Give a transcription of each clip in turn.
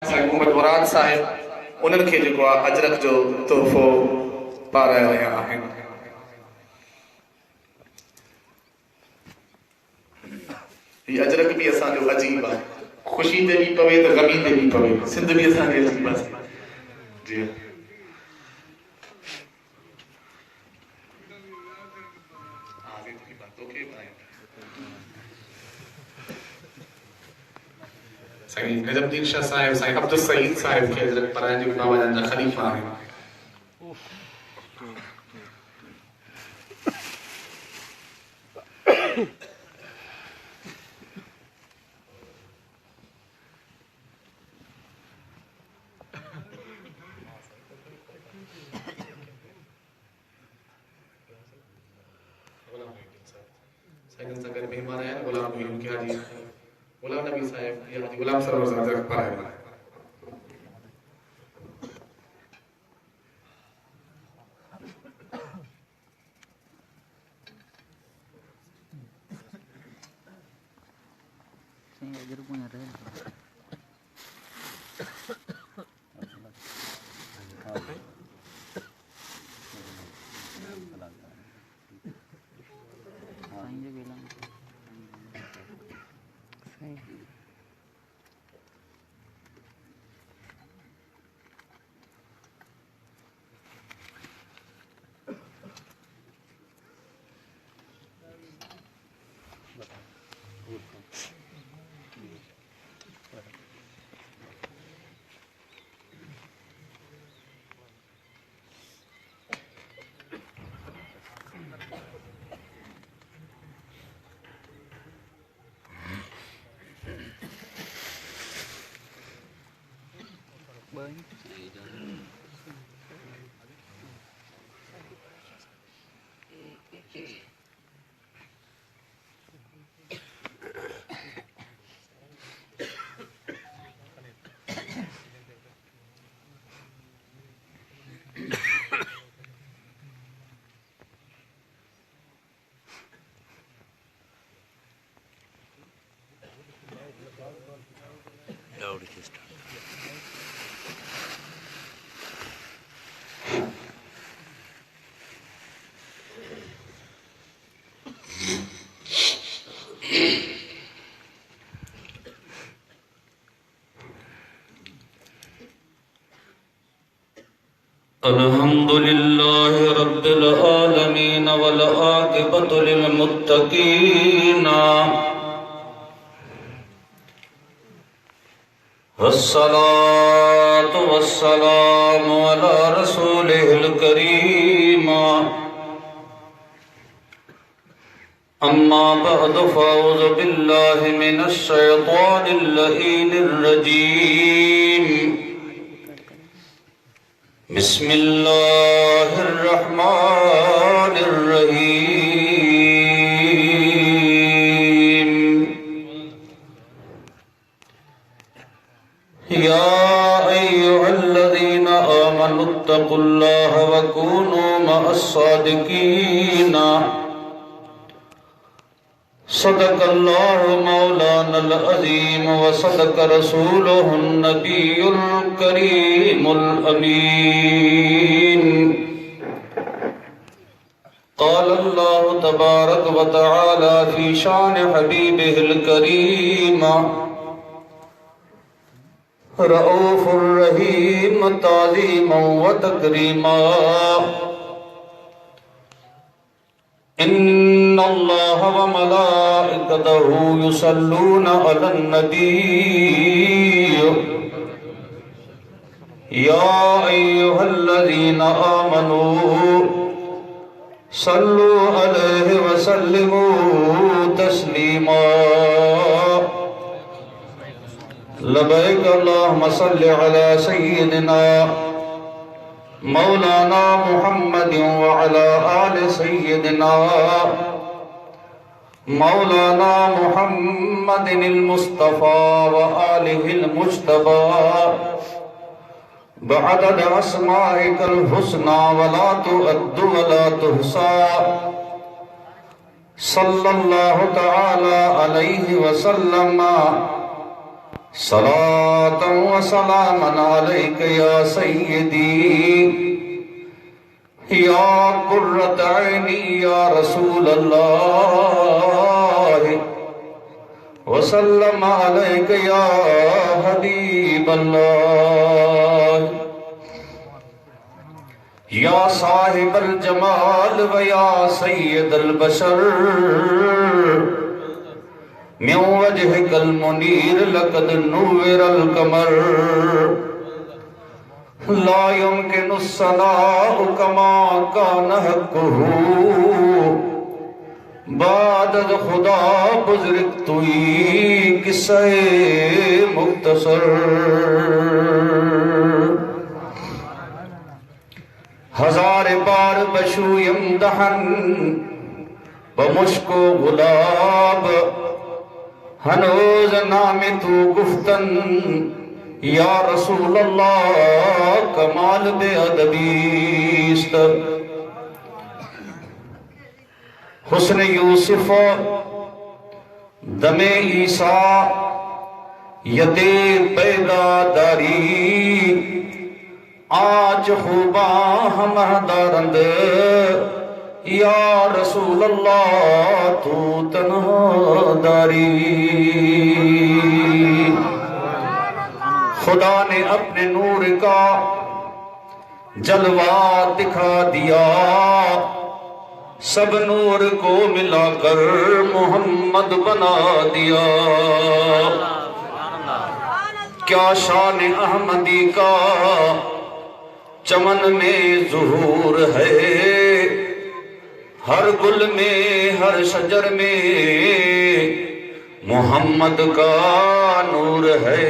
मोहम्मद मुराद साहिब उन्हनि खे जेको आहे अजरक जो तोहफ़ो पाराए रहिया आहिनि। हीअ अजरक बि असांजो अजीब आहे, ख़ुशी ते बि पवे त ग़मी ते बि पवे, सिंध बि असांजी अजीब आहे। जी साईं नजमुद्दीन शाह साहिब, साईं अब्दुल सईद साहिब खे अजरक पाराइण जो बाबा जन जा ख़लीफ़ा आहिनि। साईं सां गॾु महिमान आया गुलाम गुलाम नबी साहिब या गुलाम सरवर साहिब अजरक पाराइण। अल्हम्दुलिल्लाह रब्बिल आलमीन वल आक़िबतु लिल मुत्तक़ीन वस्सलातु वस्सलामु अला रसूलिहिल करीम अम्मा बअदु फ़अऊज़ु बिल्लाहि मिनश शैतानिर लईनिर रजीम बिस्मिल्लाहिर रहमानिर रहीम या अय्युहल्लज़ीना आमनुत्तक़ुल्लाह व कूनू मअस्सादिक़ीन सदक़ल्लाहु मौलानल अज़ीम व सदक़ रसूलुहुन नबियुल करीमुल अमीन। क़ाल अल्लाहु तबारक व तआला फ़ी शान हबीबिहिल करीम रऊफ़ुर रहीम ताज़ीमन व तकरीमा इन्नल्लाह व मलाइकतहु युसल्लूना अलन नबी या अय्युहल्लज़ीना आमनू सल्लु अलैहि व सल्लिमू तस्लीमा लबैक अल्लाहुम्मा सल्लि अला सय्यिदिना मौलाना मुहम्मद व अला आलि सय्यिदिना मौलाना मुहम्मदिल मुस्तफ़ा व आलिहिल मुज्तबा बअदद अस्माइकल हुस्ना वला तुअद्दु वला तुहसा सल्लल्लाहु तआला अलैहि व सल्लम सलातन व सलामन अलैका या सय्यदी या कुर्रत ऐनी या रसूल अल्लाह वसल्लम अलैका या हबीब अल्लाह या साहिबल जमाल व या सय्यदल बशर म्यू वजहिकल मुनीर लक़द नूविरल कमर ला युमकिनु सनाउ कमा कान हक़्क़ुहु बादद खुदा बुज़ुर्ग तुई किस्से मुख्तसर हजार बार बशू यमदहन बमुश्को गुलाब हनोज नाम तू गुफ्तन या रसूल अल्लाह कमाल बे अदबीस्त हुस्न यूसुफ दमे ईसा यदे पैदादारी आज खूबा हमदारंद या रसूल अल्लाह तू तन्हा दारी खुदा ने अपने नूर का जलवा दिखा दिया सब नूर को मिलाकर मोहम्मद बना दिया क्या शान अहमदी का चमन में ज़ुहूर है हर गुल में हर शजर में मोहम्मद का नूर है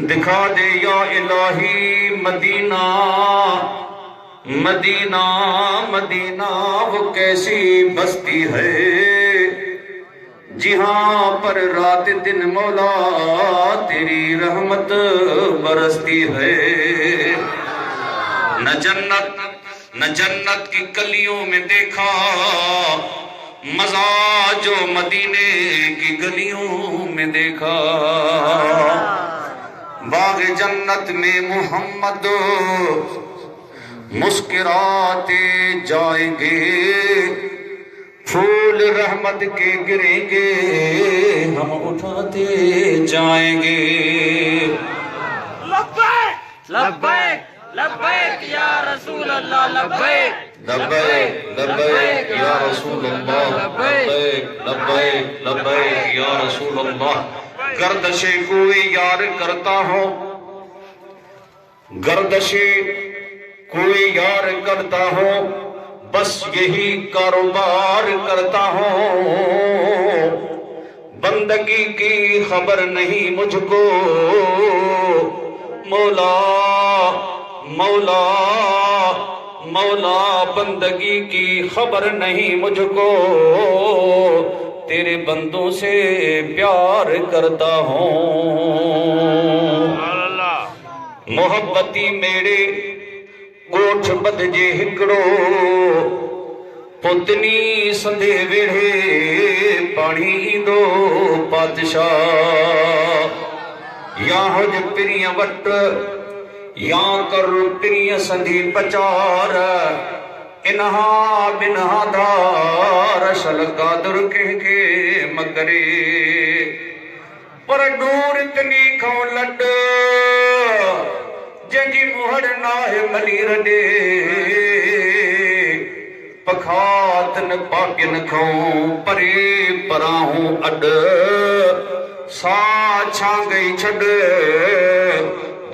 दिखा दे या इलाही मदीना मदीना मदीना वो कैसी बस्ती है जहाँ पर रात दिन मौला तेरी रहमत बरसती है न जन्नत की कलियों में देखा मजा जो मदीने की गलियों में देखा बाग जन्नत में मोहम्मद मुस्कुराते जाएंगे फूल रहमत के गिरेंगे हम उठाते जाएंगे लब्बैक लब्बैक लब्बैक या रसूल अल्लाह लब्बैक लब्बैक लब्बैक या रसूल अल्लाह लब्बैक लब्बैक लब्बैक या रसूल अल्लाह गर्दशे कोई यार करता हो गर्दशे कोई यार करता हो बस यही कारोबार करता हो बंदगी की खबर नहीं मुझको मौला मौला मौला बंदगी की खबर नहीं मुझको तेरे बंदों से प्यार करता हूँ मोहब्बती मेरे गोठ बदजे हिकड़ो पुतनी संधे वेड़े पानी दो पातशाह या हुज प्रिय वट या कर प्रिय संधि पचार इन्हा बिन्हा धार शलका दुर के मकरे पर दूर इतनी खाओ लड जंजी मुहर नाहे मली रडे पखातन पापियन खाऊं परे पराहूं अड सा छा गई छड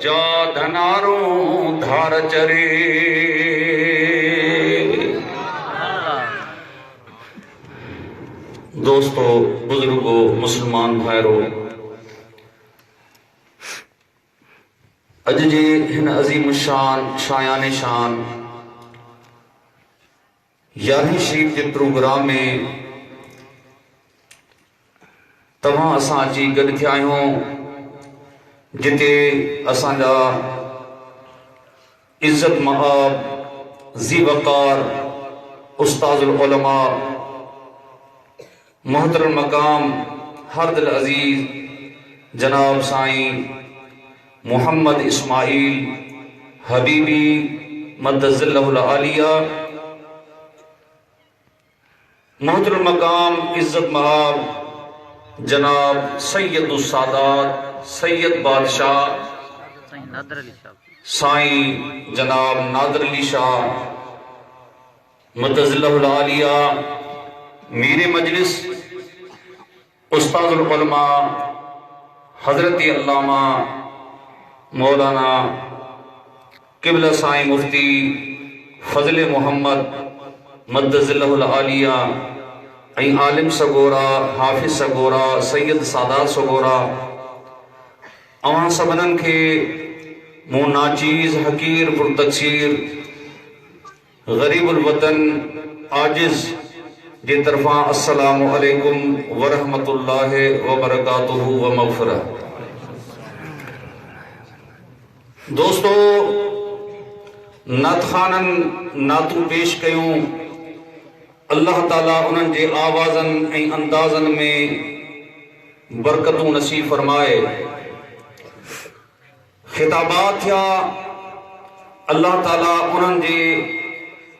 जा धनारों धार चरे दोस्तों बुजुर्गों मुसलमान भाइरों अज जे हिन अजीम शान शायान शान यारहीं शरीफ के प्रोग्राम में तव्हां असां अची गॾु थिया आहियूं जिते असांजा इज्जत महाब ज़ी वक़ार उस्ताजुल उलमा मोहतरम मकाम हर दिल अजीज जनाब साईं मोहम्मद इस्माइल हबीबी मद्दज़िल्लहुल आलिया, मोहतरम मकाम इज्जत महाब जनाब सैयदुस सादात सैयद बादशाह साईं जनाब नादर अली शाह मद्दज़िल्लहुल आलिया, मीर मजलिस उस्तादुल उलमा हजरत अल्लामा मौलाना किबला साईं मुफ्ती फजल मोहम्मद मद्दज़िल्लहुल आलिया ऐं आलिम सगोरा हाफिज सगोरा सैयद सादात सगोरा, अवां सभिनीनि खे मूं नाचीज़ हकीर पुरतक़सीर ग़रीबुल वतन आजिज़ जे तरफ़ां अस्सलामु अलैकुम व रहमतुल्लाहि व बरकातुहू व मग़फ़िरत। दोस्तों, नात ख़ाननि नातूं पेश कयूं। अल्लाह ताला उन्हनि जे आवाज़नि ऐं अंदाज़नि में बरकतूं नसीब फरमाए। ख़िताबात थिया, अल्लाह ताला उन्हनि जे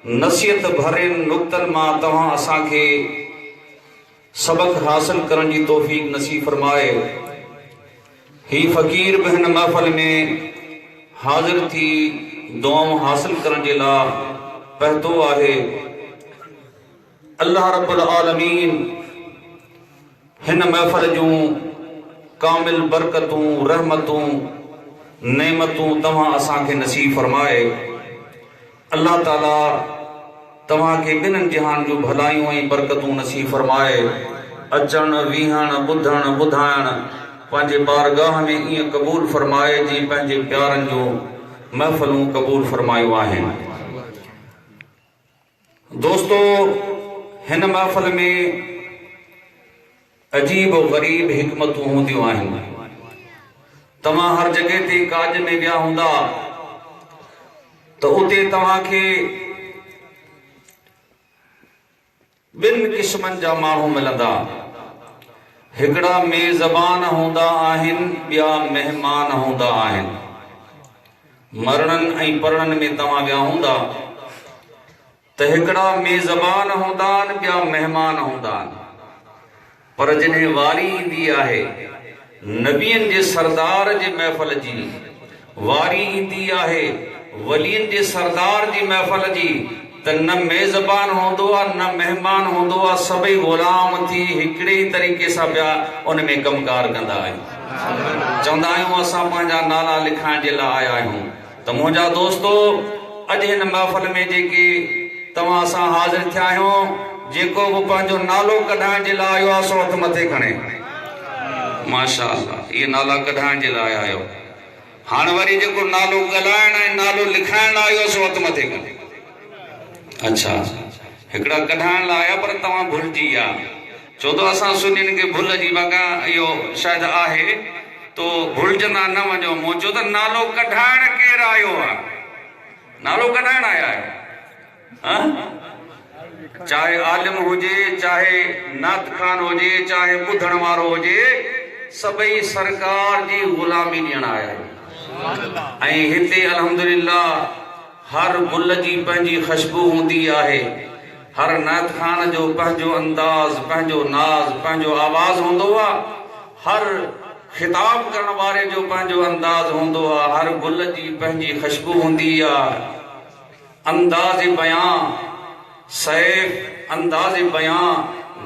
नसीहत भरे नुक्तनि मां तव्हां असांखे सबक हासिल करण जी तौफ़ीक़ नसीब फरमाए। ही फ़क़ीर बि हिन महफ़िल में हाज़िर थी दुआऊं हासिल करण जे लाइ पहुतो आहे। अल्लाह रब्बुल आलमीन हिन महफ़िल जूं कामिल बरकतूं रहमतूं नेमतूं तव्हां असांखे नसीब फरमाए। अल्लाह ताला तव्हां खे ॿिन्हिनि जहान जूं भलायूं ऐं बरकतूं नसीब फरमाए। अचण वीहण ॿुधण ॿुधाइण पंहिंजे बारगाह में ईअं क़बूल फरमाए जीअं पंहिंजे प्यारनि जूं महफ़िलूं क़बूल फरमायूं आहिनि। दोस्तों, हिन महफ़िल में अजीब ग़रीब हिकमतूं हूंदियूं आहिनि। तव्हां हर जगह ते काज में विया हूंदा तो उते तव्हां खे ॿिनि क़िस्मनि जा माण्हू मिलंदा। हिकिड़ा मेज़बान हूंदा आहिनि, ॿिया महिमान हूंदा आहिनि। मरणनि ऐं परणनि में तव्हां विया हूंदा त हिकिड़ा मेज़बान हूंदा आहिनि, ॿिया महिमान हूंदा आहिनि। पर जॾहिं वारी ईंदी आहे नबियनि जे सरदार जे महफ़िल जी, वारी ईंदी आहे वलियनि जे सरदार जी महफ़िल जी, त न मेज़बान हूंदो आहे न महिमान हूंदो आहे, सभई ग़ुलाम थी हिकिड़े ई तरीक़े सां पिया उन में कमकार कंदा आहियूं। चवंदा आहियूं असां पंहिंजा नाला लिखाइण जे लाइ आया आहियूं। त मुंहिंजा दोस्तो, अॼु हिन महफ़िल में जेके तव्हां सां हाज़िर थिया आहियूं, जेको बि पंहिंजो नालो कढाइण जे लाइ आयो आहे सो हथ मथे खणे। माशाअल्लाह, इहे नाला कढाइण जे लाइ आयो। हाणे वरी जेको नालो ॻाल्हाइण ऐं नालो लिखाइण लाइ आयो सो हथ मथे खणे। अच्छा, हिकिड़ा कढाइण लाइ आया पर तव्हां भुलिजी विया। छो त असां सुनियुनि खे भुल जी वॻा इहो शायदि आहे, तो भुलिजंदा न वञो। मूं चयो त नालो कढाइण केरु आयो आहे? नालो कढाइण आया आहियो। चाहे आलिम हुजे, चाहे नात खान हुजे, चाहे ॿुधण वारो हुजे, सभई सरकार जी ग़ुलामी ॾियण आया आहिनि। ऐं हिते अल्हम्दुलिल्लाह हर गुल जी पंहिंजी ख़ुशबू हूंदी आहे। हर नात खान जो पंहिंजो अंदाज़, पंहिंजो नाज़, पंहिंजो आवाज़ हूंदो आहे। हर ख़िताब करण वारे जो पंहिंजो अंदाज़ हूंदो आहे। हर गुल जी पंहिंजी ख़ुशबू हूंदी आहे। अंदाज़ बयां सैफ अंदाज़ बयां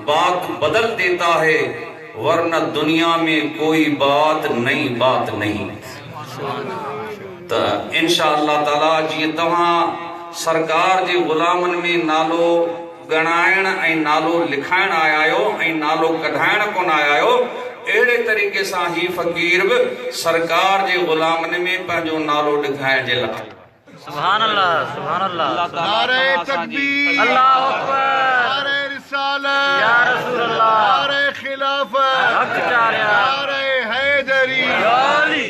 बात बदल देता है, वरना दुनिया में कोई बात नई बात नहीं। तो इंशाअल्लाह ताला जी तव्हां सरकार जे ग़ुलामनि में नालो ॻणाइण ऐं नालो लिखाइण आया आहियो ऐं नालो कढाइण कोन आया आहियो, अहिड़े तरीक़े सां ही फ़क़ीर बि सरकार जे ग़ुलामनि में पंहिंजो नालो लिखाइण जे लाइ। सुभान अल्लाह, सुभान अल्लाह। नारे तकबीर, अल्लाहु अकबर, नारे रिसालत, या रसूल अल्लाह, नारे खिलाफत, हक चारिया, नारे हैदरी, अली,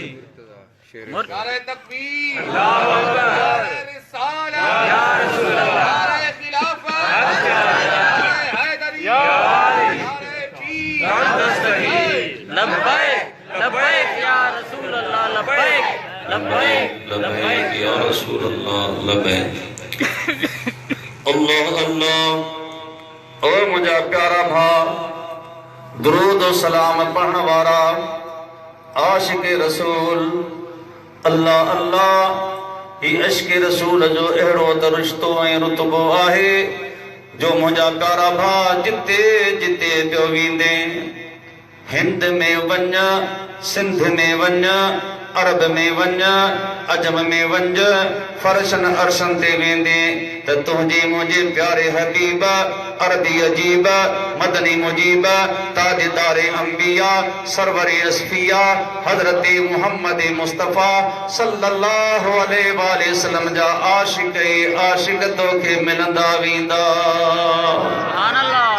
नारे तकबीर, अल्लाहु अकबर, नारे रिसालत, या रसूल अल्लाह, नारे खिलाफत, हक चारिया, नारे हैदरी, या अली, नारे पीर, दस्तगीर। लब्बैक लबैक या रसूल अल्लाह लबैक। अल्लाह अल्लाह। ओ मुझा प्यारा भा, दुरूद और सलाम पढ़ण वारा आशिक रसूल, अल्लाह अल्लाह। ही इश्क रसूल जो अहिड़ो त रिश्तो ऐं रुतबो आहे जो मुझा प्यारा भा जिते जिते पियो वेंदे, हिंद में वञ, सिंध में वञ, अरब में वञ, अजम में वञ, फरशन अरशन ते वेंदे त तुझे मुझे प्यारे हबीब, अरबी अजीब, मदनी मुजीब, ताजदार अंबिया, सरवरे असफिया, हजरत मुहम्मद मुस्तफा सल्लल्लाहु अलैहि वसल्लम जा आशिक आशिक तोखे मिलंदा वेंदा।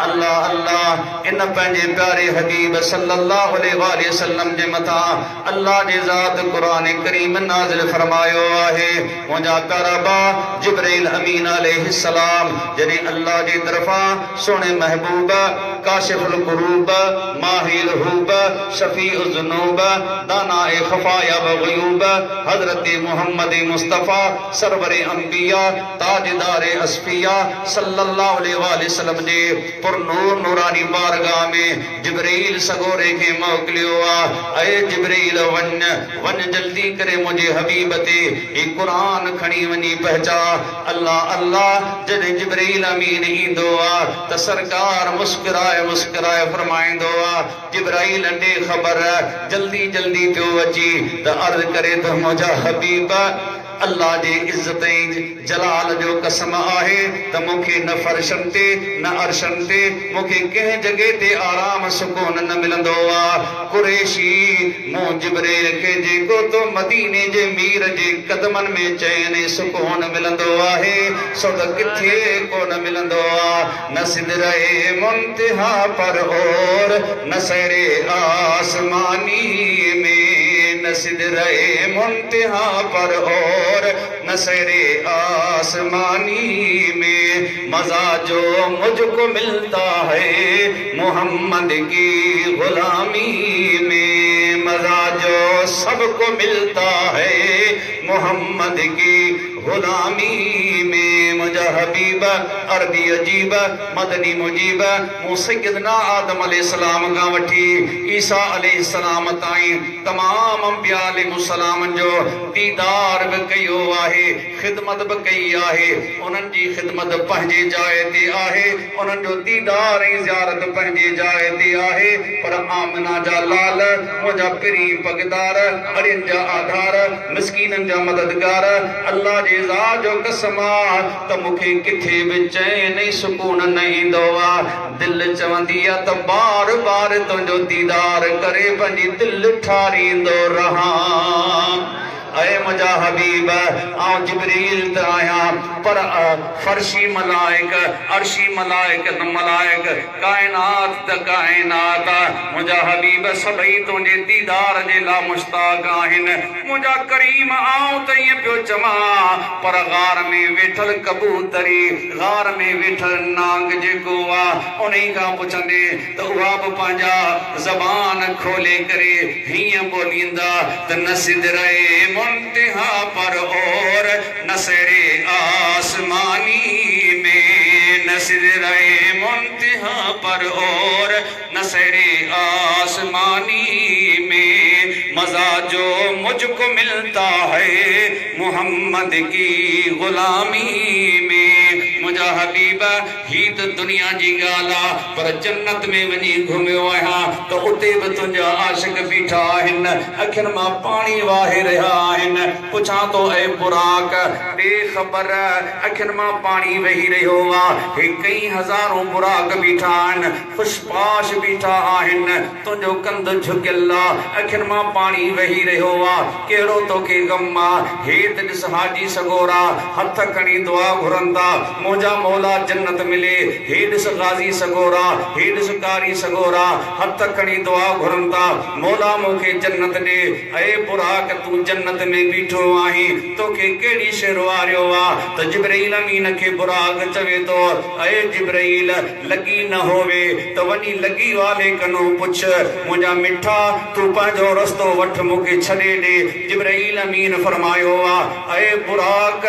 अल्लाह अल्लाह। इन पंहिंजे प्यारे हबीब सल्लल्लाहु अलैहि वसल्लम जे मथा अल्लाह जे ज़ात कुरान करीम नाज़िल फरमायो आहे। मुंहिंजा प्यारा बा जिब्रील अमीन अलैहिस्सलाम जॾहिं अल्लाह जी तरफ़ां सोने महबूब, काशिफुल कुरूब, माहिल हूब, शफीउ ज़ुनूब, दानाए खफाया व ग़यूब, हज़रत मुहम्मद मुस्तफ़ा सरवरे अंबिया, ताजदारे असफिया सल्लल्लाहु अलैहि वसल्लम जे पुरनूर नूरानी बारगाह में जिब्रील सगोरे खे मोकिलियो आहे। ऐ जिब्रील वञ वञ जल्दी करे मुंहिंजे हबीब ते ही क़ुरान खणी वञी पहुचा। अल्लाह अल्लाह। जॾहिं जिब्रील अमीन ईंदो आहे त सरकार मुस्कुराए मुस्कुराए फरमाईंदो आहे, जिब्राईल ॾे ख़बर जल्दी जल्दी पियो अची त अर्ज़ करे त मुंहिंजा हबीब अल्लाह जे इज्जत जलाल जो कसम आहे त मूंखे न फर्शन ते न अरशन ते मूंखे कंहिं जगह ते आराम सुकून न मिलंदो आहे। कुरैशी मूं जिब्रील खे जेको तो मदीने जे मीर जे कदमनि में चैन सुकून मिलंदो आहे सो त किथे कोन मिलंदो आहे। न सिदरे मुंतहा पर और न सरे आसमानी में, न सिदरे मुंतहा पर और न सरे आसमानी में, मजा जो मुझको मिलता है मोहम्मद की गुलामी में, मजा जो सबको मिलता है मोहम्मद की गुलामी में। मुझा हबीब अरबी अजीब, मदनी मुजीब मूं सैयदना आदम अलैहिस्सलाम खां वठी ईसा अलैहिस्सलाम ताईं तमाम अंबिया अलैहिस्सलाम जो दीदार बि कयो आहे, ख़िदमत बि कई आहे। उन्हनि जी ख़िदमत पंहिंजे जाइ ते आहे, उन्हनि जो दीदार ऐं ज़ियारत पंहिंजे जाइ ते आहे। पर आमिना जा लाल मुंहिंजा पिरी पगदार, अड़ियनि जा आधार, मिसकीननि जा मददगार, अल्लाह जे ज़ात जो कसम आहे त मूंखे किथे बि चैन ऐं सुकून न ईंदो आहे। दिलि चवंदी आहे त बार बार तुंहिंजो दीदार करे पंहिंजी दिलि ठारींदो रहां। ऐ मुंहिंजा हबीब आउं जिब्रील त आहियां पर फर्शी मलाइक, अर्शी मलाइक त मलाइक, काइनात त काइनात, मुंहिंजा हबीब सभई तुंहिंजे दीदार जे लाइ मुश्ताक आहिनि। मुंहिंजा करीम आउं त ईअं पियो चवां पर गार में वेठल कबूतरी, गार में वेठल नांग जेको आहे उन खां पुछंदे त उहा बि पंहिंजा ज़बान खोले करे हीअं ॿोलींदा त न सिदरे मुंतहा पर और न सरे आसमानी में, न सिदरे मुंतहा पर और न सरे आसमानी में, मजा जो मुझको मिलता है मोहम्मद की गुलामी में। मुझा हबीब ही तो दुनिया जी ॻाल्हि आहे पर जन्नत में वञी घुमियो आहियां त उते बि तुंहिंजा आशिक बीठा आहिनि, अखियुनि मां पाणी वाहे रहिया आहिनि। पुछां थो ऐ बुराक ॾे ख़बर, अखियुनि मां पाणी वही रहियो आहे। कई हज़ारों बुराक बीठा आहिनि, खुशपाश बीठा आहिनि, तुंहिंजो कंधु झुकियल आहे, अखियुनि मां पाणी वही रहियो आहे। कहिड़ो तोखे ग़म आहे? हेत ॾिस हाजी सगोरा हथ खणी दुआ घुरंदा, मुंहिंजा मुझा मौला जन्नत मिले। हेॾिस गाज़ी सगोरा, हेॾिस कारी सगोरा हथ खणी दुआ घुरनि था, मौला मूंखे जन्नत ॾे। ऐ बुराक तूं जन्नत में बीठो आहीं, तोखे कहिड़ी शइ रुआरियो आहे त जिब्राइल अमीन खे बुराक चवे थो, ऐ जिब्राइल लगी न होवे त वञी लगी वाले कनो पुछ, मुंहिंजा मिठा तूं पंहिंजो रस्तो वठ, मूंखे छॾे ॾे। जिब्राइल अमीन फरमायो आहे, ऐ बुराक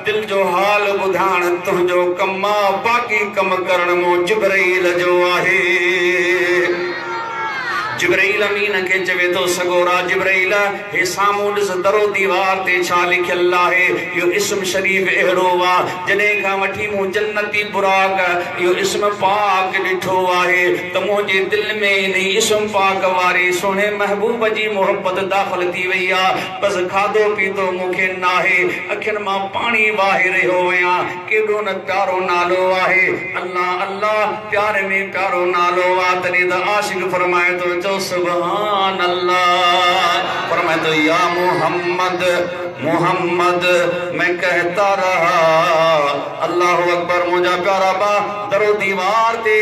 दिल जो हाल ॿुधाइण तुंहिंजो कमु आहे, बाक़ी कम करण मूं जिब्राइल जो आहे। जिब्राइल अमीन के चवे तो सगोरा जिब्राइल हे सामू ॾिस दरो दीवार ते छा लिखियल आहे। यो इस्म शरीफ अहिड़ो आहे जॾहिं खां वठी मूं जन्नती बुराक यो इस्म पाक ॾिठो आहे त मुंहिंजे दिलि में इन इस्म पाक वारे सोने महबूब जी मोहब्बत दाख़िल थी वई आहे। बसि खाधो पीतो मूंखे नाहे, अखियुनि मां पाणी वाहे रहियो आहियां। केॾो न प्यारो नालो आहे, अल्लाह अल्लाह प्यारे में प्यारो नालो आहे। तॾहिं त आशिक़ फरमाए थो जो सुभान अल्लाह, फरमाए तो या मोहम्मद मोहम्मद मैं कहता रहा अल्लाह अकबर। मुझा प्यारा बा दरो दीवार ते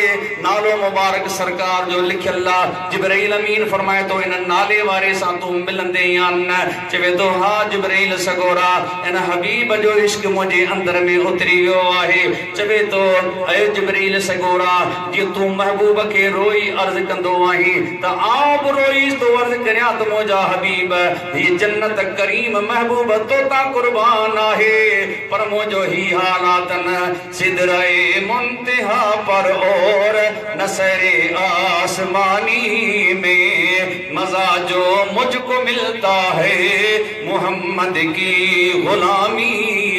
नालो मुबारक सरकार जो लिखियल आहे। जिब्राइल अमीन फरमाए तो इन नाले वारे सां तू मिलंदे या न? चवे तो हा जिब्राइल सगोरा इन हबीब जो इश्क मुझे अंदर में उतरी वियो आहे। चवे तो ऐ जिब्राइल सगोरा जी तू महबूब के रोई अर्ज कंदो आहीं त आप रोई तो अर्ज करिया त मुझा हबीब ये जन्नत करीम महबूब तोता कुर्बान आहे, पर मुझो ही हालातन सिदराए मुंतहा पर और नसरे आसमानी में मजा जो मुझको मिलता है मोहम्मद की गुलामी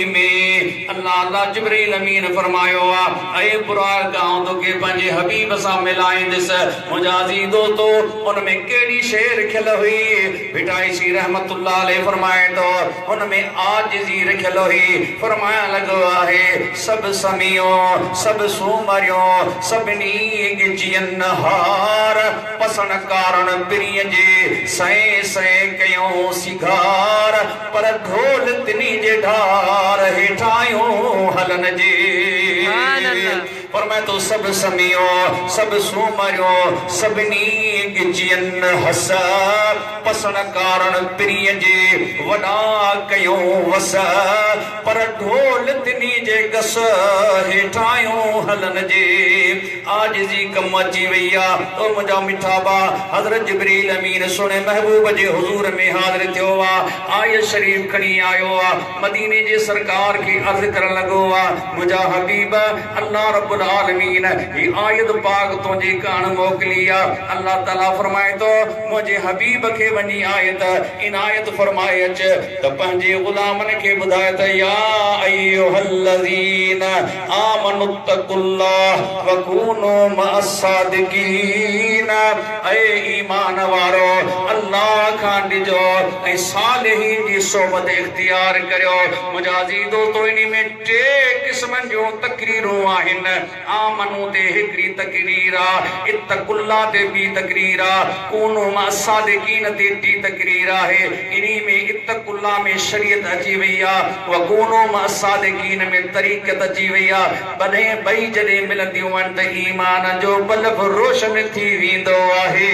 में। अल्लाह अल्लाह जिब्राइल अमीन फरमायो आ, ऐ बुराक गांव तो के पंजे हबीब सा मिलाइंदस मुझा अज़ीज़ो तो उनमें केड़ी शेर लिखियल हुई। बिटाई सी रहमतुल्लाह अलैह फरमाए तो उनमें आजिज़ी लिखियल हुई। फरमाया लगो आहे सब समियो सब सूमरियो सभिनी गिजियन हार पसण कारण पिरीअ जे सै सै कयो सिगार पर ढोल तिनी जे ढार हेठायो हलन जे। पर मैं तो सब समियो सब सूमरियो सभिनी गिजियन हस पसण कारण पिरीअ जे वॾा कयो वस पर ढोल तिनी जे गस हेठायो हलन जे। आजिज़ी कम अची वई आहे तो मुंहिंजा मिठा बा हज़रत जिब्रील अमीन सुने महबूब जे हुज़ूर में हाज़िर थियो आहे। आयत शरीफ खणी आयो आहे, मदीने जे सरकार के अर्ज़ करण लॻो आहे, मुंहिंजा हबीब अल्लाह रब्बुल आलमीन ही आयत पाक तुंहिंजे कान मोकिली आहे। अल्लाह ताला फरमाए थो मुंहिंजे हबीब खे वञी आयत इनायत फरमाए अच त पंहिंजे ग़ुलामनि खे ॿुधाए त या अय्युहल्लज़ीन आमनुत्तकुल्लाह वकूनू मअस्सादिकीन। ऐ ईमान वारो अल्लाह खां ॾिजो ऐं सालिहीन जी सोबत इख्तियार करियो। मुंहिंजा अज़ीज़ो तो इन में टे क़िस्मनि जूं तकरीरूं आहिनि। आमनू ते हिकिड़ी तकरीर आहे, इत्तकुल्लाह ते ॿी तकरीर आहे, कूनू मअस्सादिकीन ते टी तकरीर आहे। इन्ही में इत्तकुल्लाह में शरीयत अची वई आहे, वकूनू मअस्सादिकीन में तरीक़त अची वई आहे। ॿई जॾहिं मिलंदियूं आहिनि त ईमान जो बल्ब रोशन थी वेंदो आहे।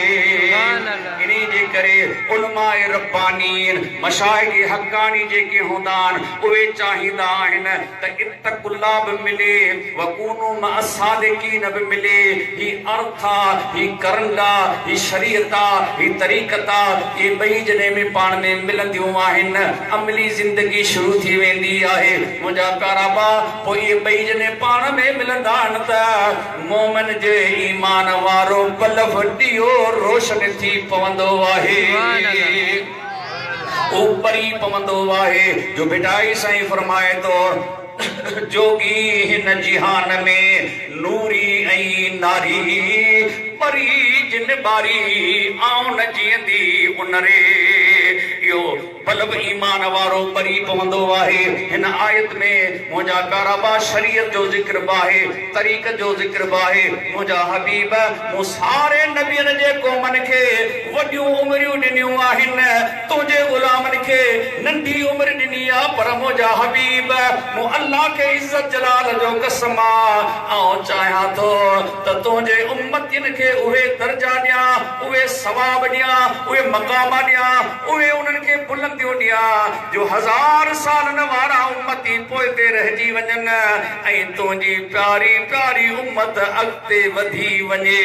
इन्ही जे करे उलमाए रब्बानीन मशाइख़ हक़ानी जेके हूंदा आहिनि उहे चाहींदा आहिनि त इत्तकुल्लाह बि मिले वकूनू मअस्सादिकीन बि मिले। ही अर्थ आहे, ही करंद आहे, ही शरीयत आहे, ही तरीक़त आहे। ये ॿई जॾहिं में पाण में मिलंदियूं आहिनि अमली ज़िंदगी शुरू थी वेंदी आहे। मुंहिंजा प्यारा बा पोइ इहे ॿई जॾहिं पाण में मिलंदा आहिनि त मोमिन जे ईमान वारो बल्ब ॾियो रोशन थी पवंदो आहे, ऊपरी पवंदो आहे। जो बिटाई साईं फरमाए तो जोगी हिन जिहान में नूरी ऐं नारी परी जिन बारी आउं न जीअंदी उन रे। यो बल्ब ईमान वारो परी पवंदो आहे। हिन आयत में मुंहिंजा प्यारा बा शरीयत जो जिक्र बाहे, तरीक़त जो जिक्र बाहे। मुंहिंजा हबीब मूं सारे नबियनि जे क़ौमनि खे वॾियूं उमिरियूं ॾिनियूं आहिनि, तुंहिंजे ग़ुलामनि खे नंढी उमिरि ॾिनी आहे। पर मुंहिंजा हबीब मूं अल्लाह खे इज़त जलाल जो कसम आहे, चाहियां थो त तुंहिंजे उम्मतियुनि खे उहे दर्जा ॾियां, उहे सवाब ॾियां, उहे मक़ाम ॾियां, उहे उन्हनि खे बुलंदियूं ॾियां जो 1000 सालनि वारा उम्मती पोइते रहिजी वञनि ऐं तुंहिंजी प्यारी प्यारी उम्मत अॻिते वधी वञे।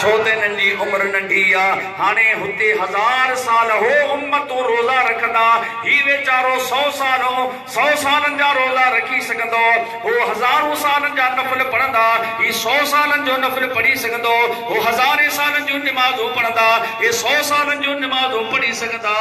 छो त नंढी उमिरि नंढी आहे। हाणे हुते 1000 साल हो उम्मतूं रोज़ा रखंदा, ही वेचारो 100 सालनि जा रोज़ा रखी सघंदो, हो 1000 सालनि जा नफ़िल पढ़ंदा, ही 100 सालनि जो नफ़िल पढ़ी सघंदो, हो 1000 सालनि जूं निमाज़ूं पढ़ंदा, हे 100 सालनि जूं निमाज़ूं पढ़ी सघंदा।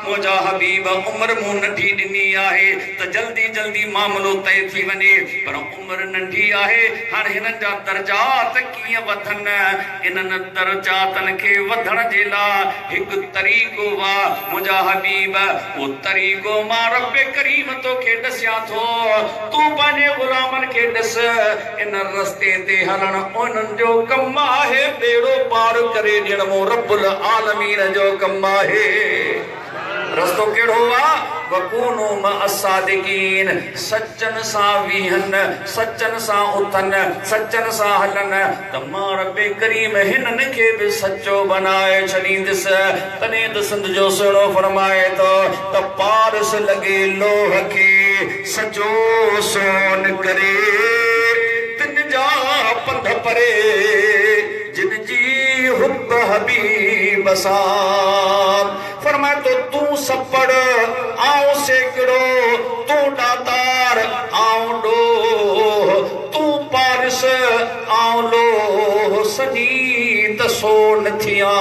मुंहिंजा हबीब उमिरि मूं नंढी ॾिनी आहे त जल्दी जल्दी मामिलो तय थी वञे, पर उमिरि नंढी आहे। हाणे हिननि जा दर्जात कीअं वधनि, इन्हनि दर्जातनि खे वधण जे लाइ हिकु तरीक़ो आहे। मुंहिंजा हबीब उहो तरीक़ो मां रब करीम तोखे ॾसियां थो, तूं पंहिंजे ग़ुलामनि खे ॾिस। इन रस्ते ते हलण उन्हनि जो कमु आहे, बेड़ो पार करे ॾियण मूं रब्बुल आलमीन जो कमु आहे। रस्तो कहिड़ो आहे? वकूनू मअस्सादिकीन, सच्चनि सां वीहनि, सच्चनि सां उथनि, सच्चनि सां हलनि। त मां रब्बे करीम हिननि खे बि सचो बनाए छॾींदुसि। तॾहिं त सिंध जो सुहिणो फरमाए थो त पारस लॻे लोह खे सचो सोन करे, तिन जा पंध परे जिन जी हुब हबीब सां। फरमाए तो तूं सपड़ आऊं सेकड़ो, तूं दातार आऊं ॾोह, तूं पारिस आऊं लोह, सॼी त सोन थियां।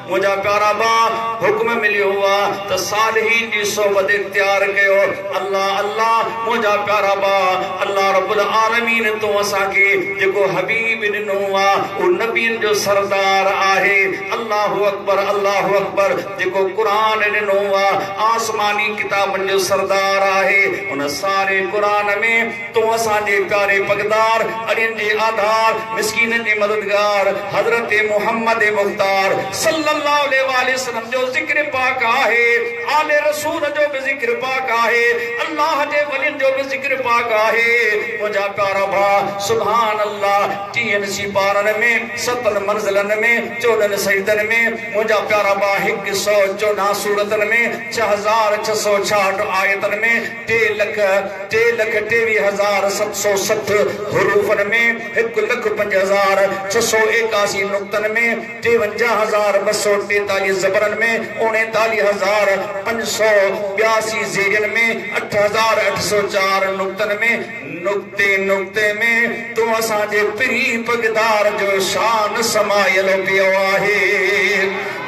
मुंहिंजा प्यारा भाउ, हुक्म मिलियो आहे त सालिहीन जी सोबत इख्तियार कयो। अल्लाह अल्लाह मुंहिंजा प्यारा भाउ, अल्लाह रब्बुल आलमीन तो असांखे जेको हबीब ॾिनो आहे उहो नबियनि जो सरदार आहे। अल्लाहु अकबर, अल्लाहु अकबर। जेको क़ुरान ॾिनो आहे आसमानी किताबनि जो सरदार आहे। उन सारे क़ुरान में तो असांजे प्यारे पगदार, अड़ियनि जे आधार, मिस्कीननि जे मददगार हज़रत मुहम्मद मुख्तार सल्लल्लाहु अलैहि वसल्लम जो ज़िक्र पाक आहे, आले रसूल जो भी ज़िक्र पाक आहे, अल्लाह जे वलियनि जो भी ज़िक्र पाक आहे। मुंहिंजा प्यारा भाउ, सुभान अल्लाह। 30 सिपारनि में, 7 मंज़िलनि में, 14 सजदनि में, मुंहिंजा प्यारा भाउ 114 सूरतनि में, 6666 आयतनि में, 3,23,760 हुरूफनि में, 1,05,681 नुक्तनि में, 53,243 ज़बरनि में, 39,582 ज़ेरियनि में, 8,804 नुक्तनि में, नुक्ते नुक्ते में तो असांजे पिरी पगदार जो शान समायल पियो आहे।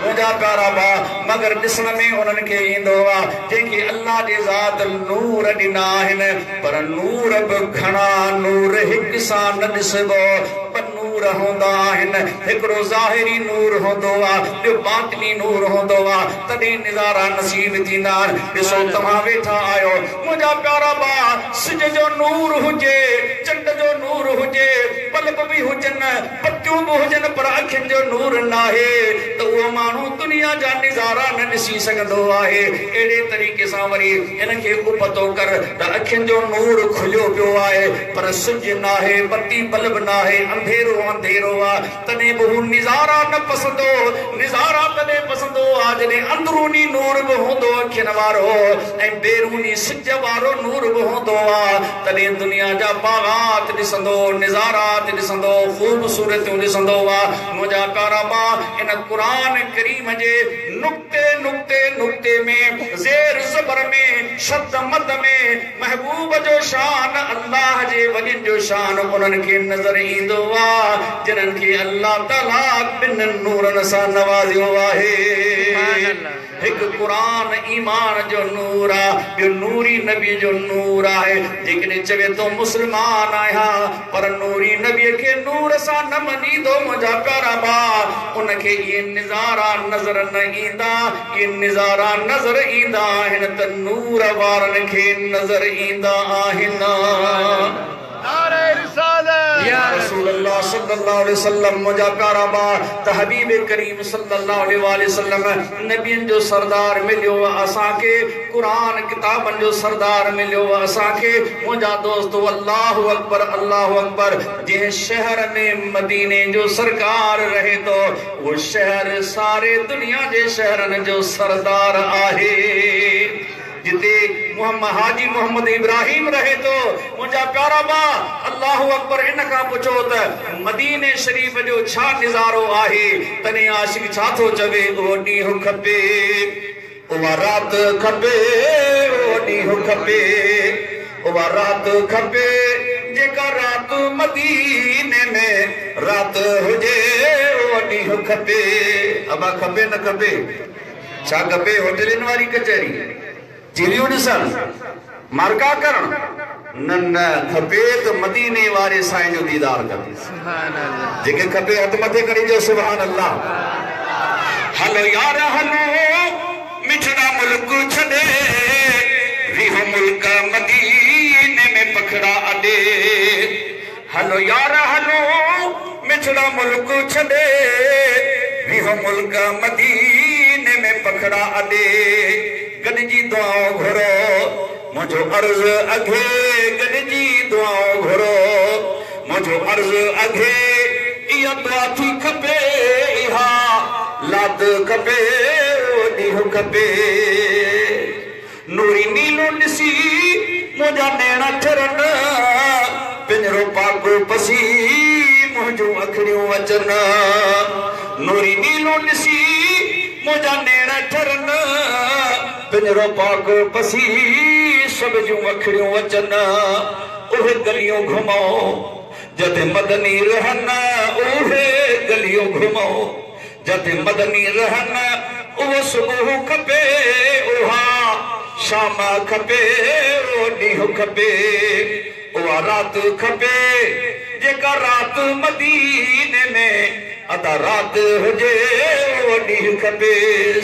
मुंहिंजा प्यारा भाउ, मगर ॾिसण में उन्हनि खे ईंदो आहे जंहिंखे अल्लाह जे ज़ात नूर ॾिना आहिनि, पर नूर बि घणा नूर हिकु सां न ॾिसबो। नूर हूंदा आहिनि, हिकिड़ो ज़ाहिरी नूर हूंदो आहे, ॿियो बातिनी नूर हूंदो आहे, तॾहिं निज़ारा नसीब थींदा आहिनि। ॾिसो तव्हां वेठा आहियो, मुंहिंजा प्यारा भाउ, सिज जो नूर हुजे, चंड जो नूर हुजे, बल्ब बि हुजनि, पतियूं बि हुजनि, पर अखियुनि जो नूर न आहे त उहो माण्हू दुनिया जा निज़ारा न ॾिसी सघंदो आहे। अहिड़े तरीक़े सां वरी हिनखे पतो कर त अखियुनि जो नूर खुलियो पियो आहे, पर सिज न आहे, बत्ती बल्ब न आहे, अंधेरो अंधेरो आहे, तॾहिं बि हू निज़ारा न पसंदो। निज़ारा तॾहिं पसंदो आहे जॾहिं अंदरूनी नूर बि हूंदो अखियुनि वारो ऐं बैरूनी सिज वारो नूर बि हूंदो आहे, तॾहिं दुनिया जा बागात ॾिसंदो, निज़ारात ॾिसंदो, ख़ूबसूरतियूं ॾिसंदो आहे। मुंहिंजा प्यारा भाउ, इन क़ुरान करीम जे नुक्ते नुक्ते नुक्ते में, ज़ेर ज़बर में, शद मद में महबूब जो शान, अल्लाह जे वलियनि जो शान उन्हनि खे नज़र ईंदो आहे जिन्हनि खे अल्लाह ताला ॿिनि नूरनि सां नवाज़ियो आहे। एक कुरान ईमान जो नूर आ ॿियो नूरी नबी जो नूर आहे जेकॾहिं चवे तो मुस्लमान आहियां पर नूरी नबी के नूर सां न मञींदो मुंहिंजा प्यारा भाउ उनखे ये नज़ारा नज़र न ईंदा ये नज़ारा नज़र ईंदा आहिनि त नूर वारनि खे नज़र ईंदा आहिनि नारे रिसालत या रसूलुल्लाह सल्लल्लाहु अलैहि वसल्लम मुंहिंजा प्यारा भाउ त हबीब करीम सल्लल्लाहु अलैहि वसल्लम नबियनि जो सरदार मिलियो असांखे क़ुरान किताबनि जो सरदार मिलियो असांखे मुंहिंजा दोस्त अल्लाहु अकबर जंहिं शहर में मदीने जो सरकार रहे थो वो शहर सारे दुनिया जे शहरनि जो सरदार आहे जिते हाजी मोहम्मद इब्राहिम रहे तो मुंहिंजा प्यारा भाउ अल्लाहु अकबर इन खां पुछो त मदीने शरीफ जो छा निज़ारो आहे तने आशिक छा थो चवे ओ ॾींहुं खपे उहा रात खपे ओ ॾींहुं खपे उहा रात खपे जेका रात मदीने में रात हुजे ओ ॾींहुं खपे अबा खपे न खपे छा खपे होटलनि वारी कचहरी चिड़ियूं ॾिसण मार्का करण न न खपे त मदीने वारे साईं जो दीदार कर जेके खपे हथ मथे करी जो सुभान अल्लाह हलो यार हलो मिठड़ा मुल्क छॾे रिहो मुल्क मदीने में पखड़ा अॾे हलो यार हलो मिठड़ा मुल्क छॾे रिहो मुल्क मदीने में पखड़ा अॾे गॾजी दुआऊं घुरो मुंहिंजो अर्ज़ अघे गॾजी दुआऊं घुरो मुंहिंजो अर्ज़ अघे इहा दुआ थी खपे इहा लाद खपे ॾींहुं खपे नूरी नीलो ॾिसी मुंहिंजा नैण ठरनि पिंजरो पाको पसी मुंहिंजूं अखियूं अचनि नूरी नीलो ॾिसी मुंहिंजा नैण ठरनि पिंजरो पाक पसी सब जूं अखियूं अचनि उहे गलियूं घुमो जिते मदनी रहनि उहे गलियूं घुमो जिते मदनी रहनि उहो सुबुह खपे उहा शाम खपे उहो ॾींहुं खपे उहा रात खपे जेका रात मदीने में अदा रात हुजे वो ॾींहुं खपे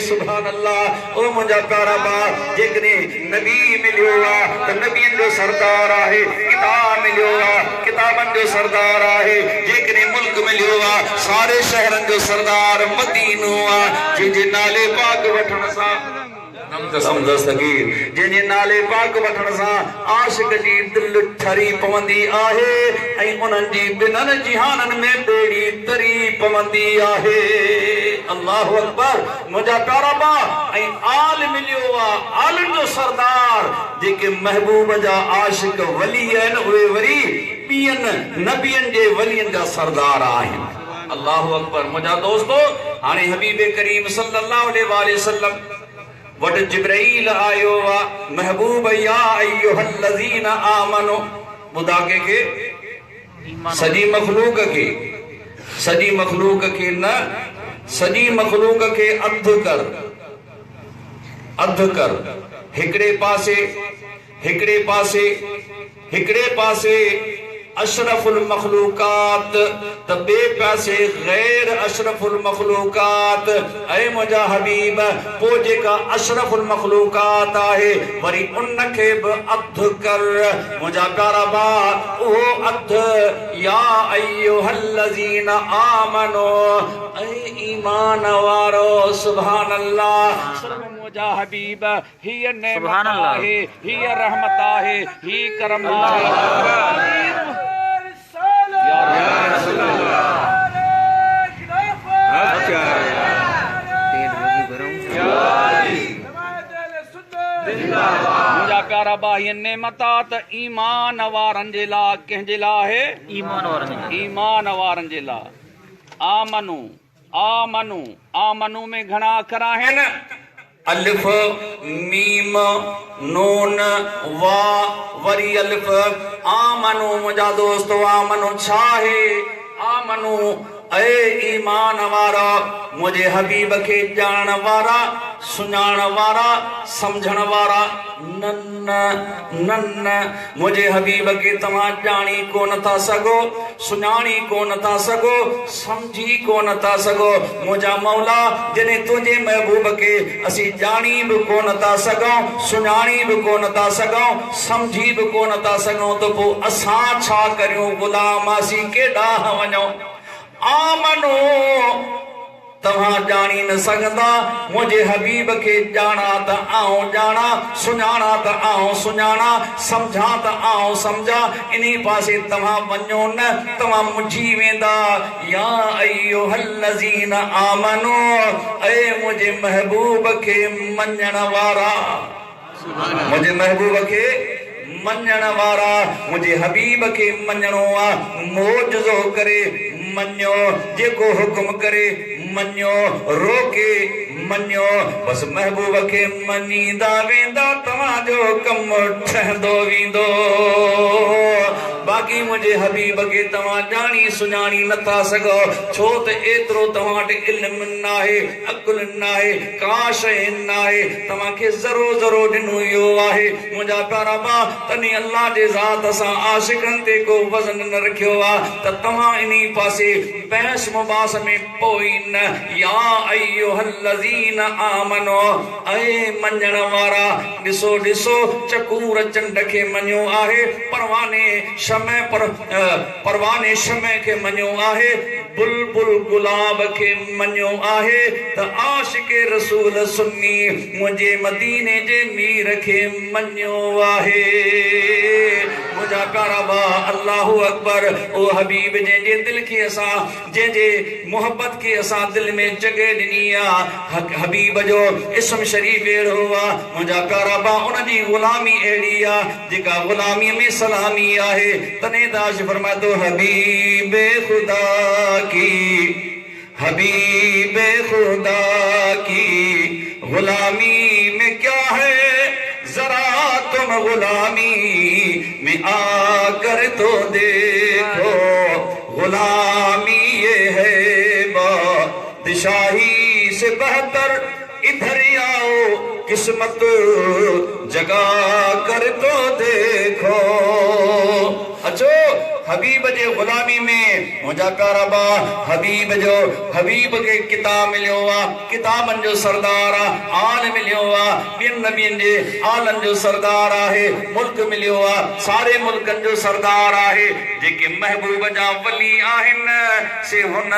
सुभान अल्लाह ओ मुंहिंजा प्यारा भाउ जेकॾहिं नबी मिलियो आहे त नबियनि जो सरदार आहे किताब मिलियो आहे किताबनि जो सरदार आहे जेकॾहिं मुल्क मिलियो आहे सारे शहरनि जो सरदार मदीनो आहे जंहिंजे नाले पाक वठण सां जंहिंजे नाले पाक वठण सां आशिक जी दिलि ठरी पवंदी आहे ऐं उन्हनि जी ॿिन्हिनि जिहाननि में ॿेड़ी तरी पवंदी आहे अल्लाहु अकबर मुंहिंजा प्यारा भाउ ऐं आल मिलियो आहे आलनि जो सरदार जेके महबूब जा आशिक वली आहिनि उहे वरी ॿियनि नबियनि जे वलियनि जा सरदार आहिनि अल्लाहु अकबर मुंहिंजा दोस्तो हाणे हबीब करीम सल्लल्लाहु अलैहि वसल्लम वट जिब्राइल आयो वा महबूब या अय्युहल्लज़ीन आमनु ॿुधा के सॼी मखलूक के न सॼी मखलूक के अधु कर हिकड़े पासे अशरफुल मखलूकात त बे पासे गैर अशरफुल मखलूकात ऐ मुंहिंजा हबीब पो जेका अशरफुल मखलूकात आहे वरी उनखे बि अधु कर मुंहिंजा प्यारा भाउ उहो अधु या अय्युहल्लज़ीन आमनो ऐ ईमान वारो सुभान अल्लाह मुंहिंजा हबीब हीअ नेमत आहे हीअ रहमत आहे ही करम आहे मुंहिंजा प्यारा भाउ हीअ नेमत आहे त ईमान वारनि जे लाइ कंहिंजे लाइ आहे ईमान वारनि जे लाइ आमनू में घणा अखर आहिनि अलिफ मीम नून वा वरी अलिफ आमनू मुंहिंजा दोस्तो आमनू छा आहे आमनू ऐ ईमान वारा मुझे हबीब के जान वारा सुञाण वारा समझण वारा नन्न नन्न मुझे हबीब के तव्हां जानी कोन था सगो सुञाणी कोन था सगो समझी कोन था सगो मुझा मौला जने तुझे महबूब के असी जानी भी कोन था सगो सुञाणी भी कोन था सगो समझी भी कोन था सगो तो पो असां छा करियूं गुलाम असी केॾा वञो आमनो तव्हां जानी न सघंदा मुझे हबीब के जाना त आऊं जाना सुञाणा त आऊं सुञाणा समझा त आऊं समझा इन्ही पासे तव्हां वञो न तव्हां मुझी वेंदा या अय्युहल्लज़ीन आमनो ऐ मुझे महबूब के मञण वारा मुझे महबूब के मञण वारा मुझे हबीब के मञणो आ मोजज़ो करे मञो जेको हुकुम करे मञो रोके मञो बस महबूब के मञींदा वेंदा तव्हांजो कम ठहंदो वेंदो बाक़ी मुझे हबीब के तव्हां जानी सुञाणी नथा सघो छो त एतिरो तव्हां वटि इल्म नाहे अकुल नाहे का शइ नाहे तव्हांखे ज़रो ज़रो ॾिनो इहो आहे मुंहिंजा प्यारा भाउ तॾहिं अल्लाह जे ज़ात सां आशिक़नि ते को वज़न न रखियो आहे त तव्हां इन्ही पासे बहस मुबास में पोई न या अय्युहल्लज़ीन आमनो ऐ मञण वारा ॾिसो ॾिसो चकूर चंड खे मञियो आहे परवाने शमय खे मञियो आहे बुलबुल गुलाब के मञियो आहे त आशिक़े रसूल सुन्नी मुंहिंजे मदीने जे मीर खे मञियो आहे मुंहिंजा प्यारा भाउ अल्लाहु अकबर ओ हबीब जे दिल के असां जे मोहब्बत के असां दिल में जगह ॾिनी आहे हबीब जो इस्म शरीफ अहिड़ो आहे मुंहिंजा प्यारा भाउ उन जी ग़ुलामी अहिड़ी आहे जेका ग़ुलामीअ में सलामी आहे तॾहिं दाश फरमाए थो हबीब खुदा की हबीब खुदा की गुलामी में क्या है जरा तुम गुलामी में आकर तो देखो गुलामी ये है बादशाही से बेहतर इधर आओ किस्मत जगा कर तो देखो अचो हबीब जे गुलामी में मुंहिंजा प्यारा भाउ हबीब के किताब मिलियो आहे किताबनि जो सरदार आहे आल मिलियो आहे ॿियनि नबियनि जे आलनि जो सरदार आहे मुल्क मिलियो आहे सारे मुल्कनि जो सरदार आहे जेके महबूब जा वली आहिनि से हुन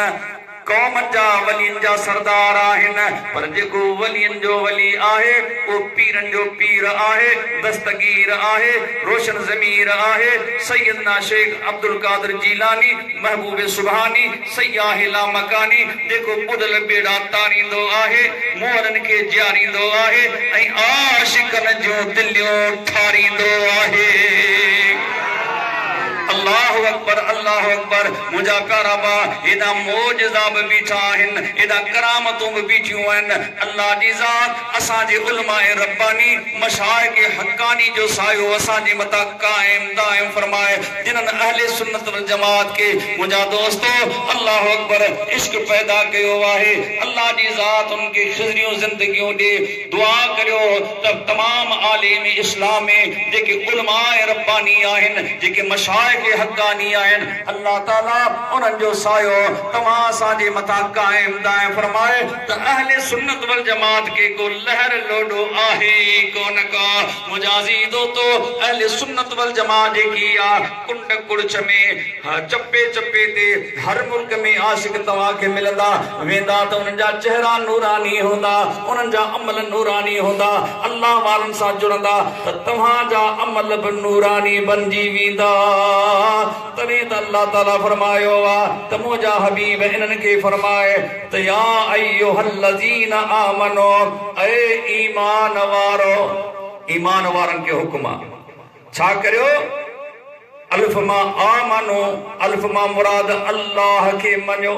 कौम जा वलियन जा सरदार आहिनि पर जेको वलियन जो वली आहे वो पीरन जो पीर आहे दस्तगीर आहे रोशन ज़मीर आहे सैयदना शेख अब्दुल कादिर जीलानी महबूब सुभानी सयाह लामकानी जेको ॿुधल बेड़ा तारींदो आहे मोरन खे जियारींदो आहे ऐं आशिक़नि जो दिलियूं ठारींदो आहे अल्लाह अकबर मुंहिंजा प्यारा भाउ एॾा मौजज़ा बि बीठा आहिनि एॾा करामतूं बि बीठियूं आहिनि अल्लाह जी ज़ात असांजे उलमाए रब्बानी मशाइख़ हक़ानी जो सायो असांजे मथां क़ाइम दाइम फरमाए जिन्हनि अहले सुन्नत वल जमात के मुंहिंजा दोस्तो अल्लाह अकबर इश्क पैदा कयो आहे अल्लाह जी ज़ात उनखे ख़िज़रियूं ज़िंदगियूं ॾे दुआ करियो त तमाम आलिम इस्लाम में जेके उलमाए रब्बानी आहिनि जेके मशाइख़ हक़ानी आहिनि अल्लाह ताला उन्हनि जो सायो तव्हां असांजे मथां क़ाइम दाइम फरमाए त अहले सुन्नत वल जमात के को लहर लोडो आहे कोन का मुंहिंजा अज़ीज़ दोस्तो अहले सुन्नत वल जमात जेकी आहे कुंड कुड़छ में चप्पे चप्पे ते हर मुल्क में आशिक तव्हांखे मिलंदा वेंदा त उन्हनि जा चेहरा नूरानी हूंदा उन्हनि जा अमल नूरानी हूंदा अल्लाह वारनि सां जुड़ंदा त तव्हांजा अमल बि नूरानी बणिजी वेंदा तॾहिं त अल्लाह ताला फरमायो आहे त मुंहिंजा हबीब इन्हनि खे फरमाए त या अय्युहल्लज़ीन आमनो ऐ ईमान वारो ईमान वारनि खे हुकुम आहे छा करियो अल्फ मां आमनो अल्फ मां मुराद अल्लाह के मञो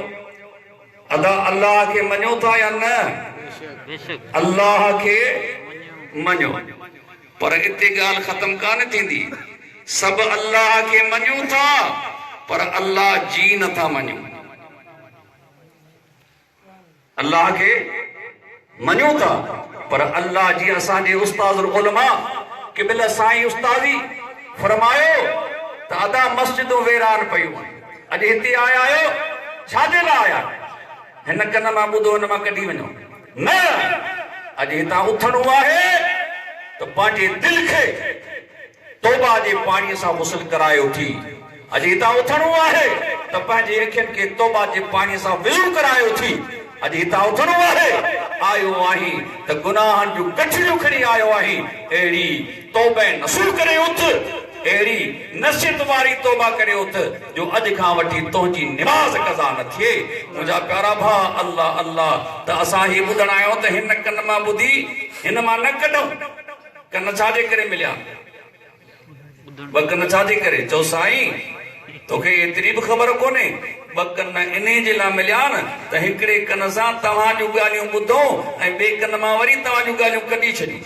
अदा अल्लाह के मञो था या न अल्लाह के मञो पर इते ॻाल्हि ख़त्म कान थींदी सब अल्लाह के मञूं था पर अल्लाह जी नथा मञूं अल्लाह के मञूं था, पर अल्लाह जी असांजे उस्तादुल उलमा क़िबला साईं उस्तादी फरमायो त अदा मस्जिदूं वेरान पयूं। अॼु हिते आया आहियो छाजे लाइ आया? हिन कन मां ॿुधो हिन मां कढी वञो न। अॼु हितां उथणो आहे त पंहिंजे दिलि खे तौबा जे पाणीअ सां गुस्ल कराए उथी। अॼु हितां उथणो आहे त पंहिंजे अखियुनि खे तौबा जे पाणीअ सां विज़ू कराए उथी। अॼु हितां उथणो आहे, आयो आहीं त गुनाहनि जूं गठियूं खणी आयो आहीं। अहिड़ी तौबे नसूह करे उथ, अहिड़ी नसीहत वारी तौबा करे उथ जो अॼु खां वठी तुंहिंजी निमाज़ कज़ा न थिए। मुंहिंजा प्यारा भाउ, अल्लाह अल्लाह, त असां ही ॿुधण आहियूं त हिन कन मां ॿुधी हिन मां न कढो। कन छाजे करे मिलिया? ॿ कन छाजे करे? चओ साईं तोखे एतिरी बि ख़बर कोन्हे, ॿ कन इन जे लाइ मिलिया न त हिकिड़े कन सां तव्हां जूं ॻाल्हियूं ॿुधो ऐं ॿिए कन मां वरी तव्हां जूं ॻाल्हियूं कढी छॾी।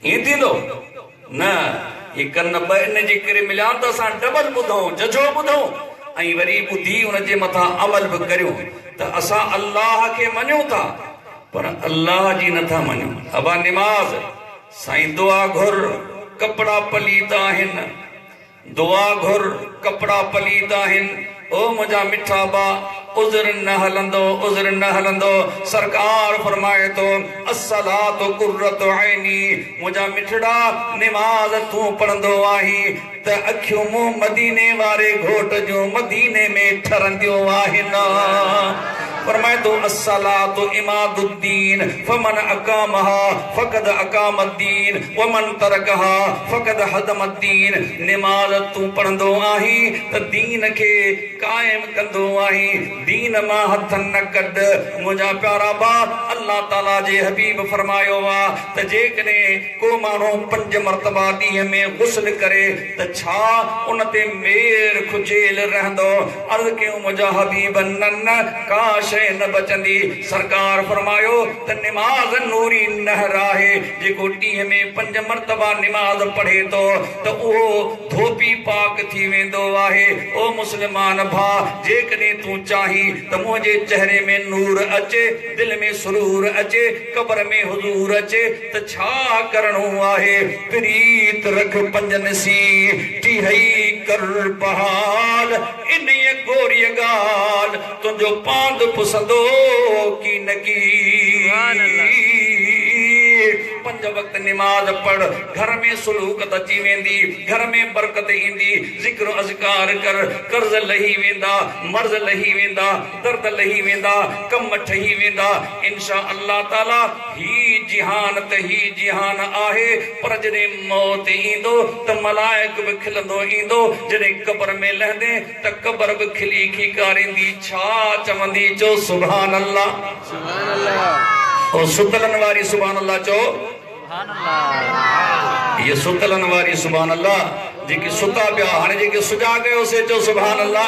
ईअं थींदो न। ये कन ॿ इन जे करे मिलिया त असां डबल ॿुधूं, जजो ॿुधूं ऐं वरी ॿुधी उन जे मथां अमल बि करियूं। त असां अल्लाह खे मञूं था पर अल्लाह जी नथा मञूं। अबा निमाज़ साईं दुआ घुर, कपड़ा पलीदा आहिनि, दुआ घुर, कपड़ा पलीदा आहिनि। ओ मुंहिंजा मिठा बा, उज़र न हलंदो, उज़र न हलंदो। सरकार फरमाए तो अस्सलातु कुर्रतु ऐनी। मुंहिंजा मिठड़ा निमाज़ तूं पढ़ंदो आहीं त अखियूं मूं मदीने वारे घोट जूं मदीने में ठरंदियूं आहिनि। फरमाए तो अस्सलातु इमादुद्दीन फमन अकामहा फक़द अकामद्दीन वमन तरकहा फक़द हदमद्दीन। निमाज़ तूं पढ़ंदो आहीं त दीन खे कायम कंदो आहीं, दीन मां हथ न कढ। मुंहिंजा प्यारा भाउ, अल्लाह ताला जे हबीब फरमायो आहे त जेकॾहिं को माण्हू 5 मरतबा ॾींहं में गुस्ल करे त छा उन ते मेर खुजेल रहंदो? अर्ज़ कयूं मुंहिंजा हबीब न का शइ न बचंदी। सरकार फरमायो त निमाज़ नूरी नहर आहे, जेको ॾींहं में 5 मरतबा निमाज़ पढ़े थो त उहो धोपी पाक थी वेंदो आहे। ओ मुस्लमान भा, जेकॾहिं तूं चाहीं त मुंहिंजे चेहरे में नूर अचे, दिल में सुरूर अचे, कब्र में हुजूर अचे त छा करणो आहे? प्रीत रख 5 नसी टिहई कर बहाल। इन गोरी गाल तुंहिंजो पांद पुसंदो की न की। 5 वक्त निमाज पढ़, घर में सुलूकत अची वेंदी, घर में बरकत ईंदी। ज़िक्र अज़कार कर, कर्ज लही वेंदा, मर्ज लही वेंदा, दर्द लही वेंदा, कम ठही वेंदा इंशा अल्लाह ताला। ही जिहान त ही जिहान आहे, पर जॾहिं मौत ईंदो त मलाइक बि खिलंदो ईंदो। जॾहिं कब्र में लहंदे त कब्र बि खिली खिकारींदी। छा चवंदी? चो सुभान अल्लाह, सुभान अल्लाह। और सुतलन वारी सुभान अल्लाह चो, सुभान अल्लाह। ये सुतलन वारी सुभान अल्लाह, जेके सुता पिया हाणे जेके सुजा कयो से चो सुभान अल्लाह।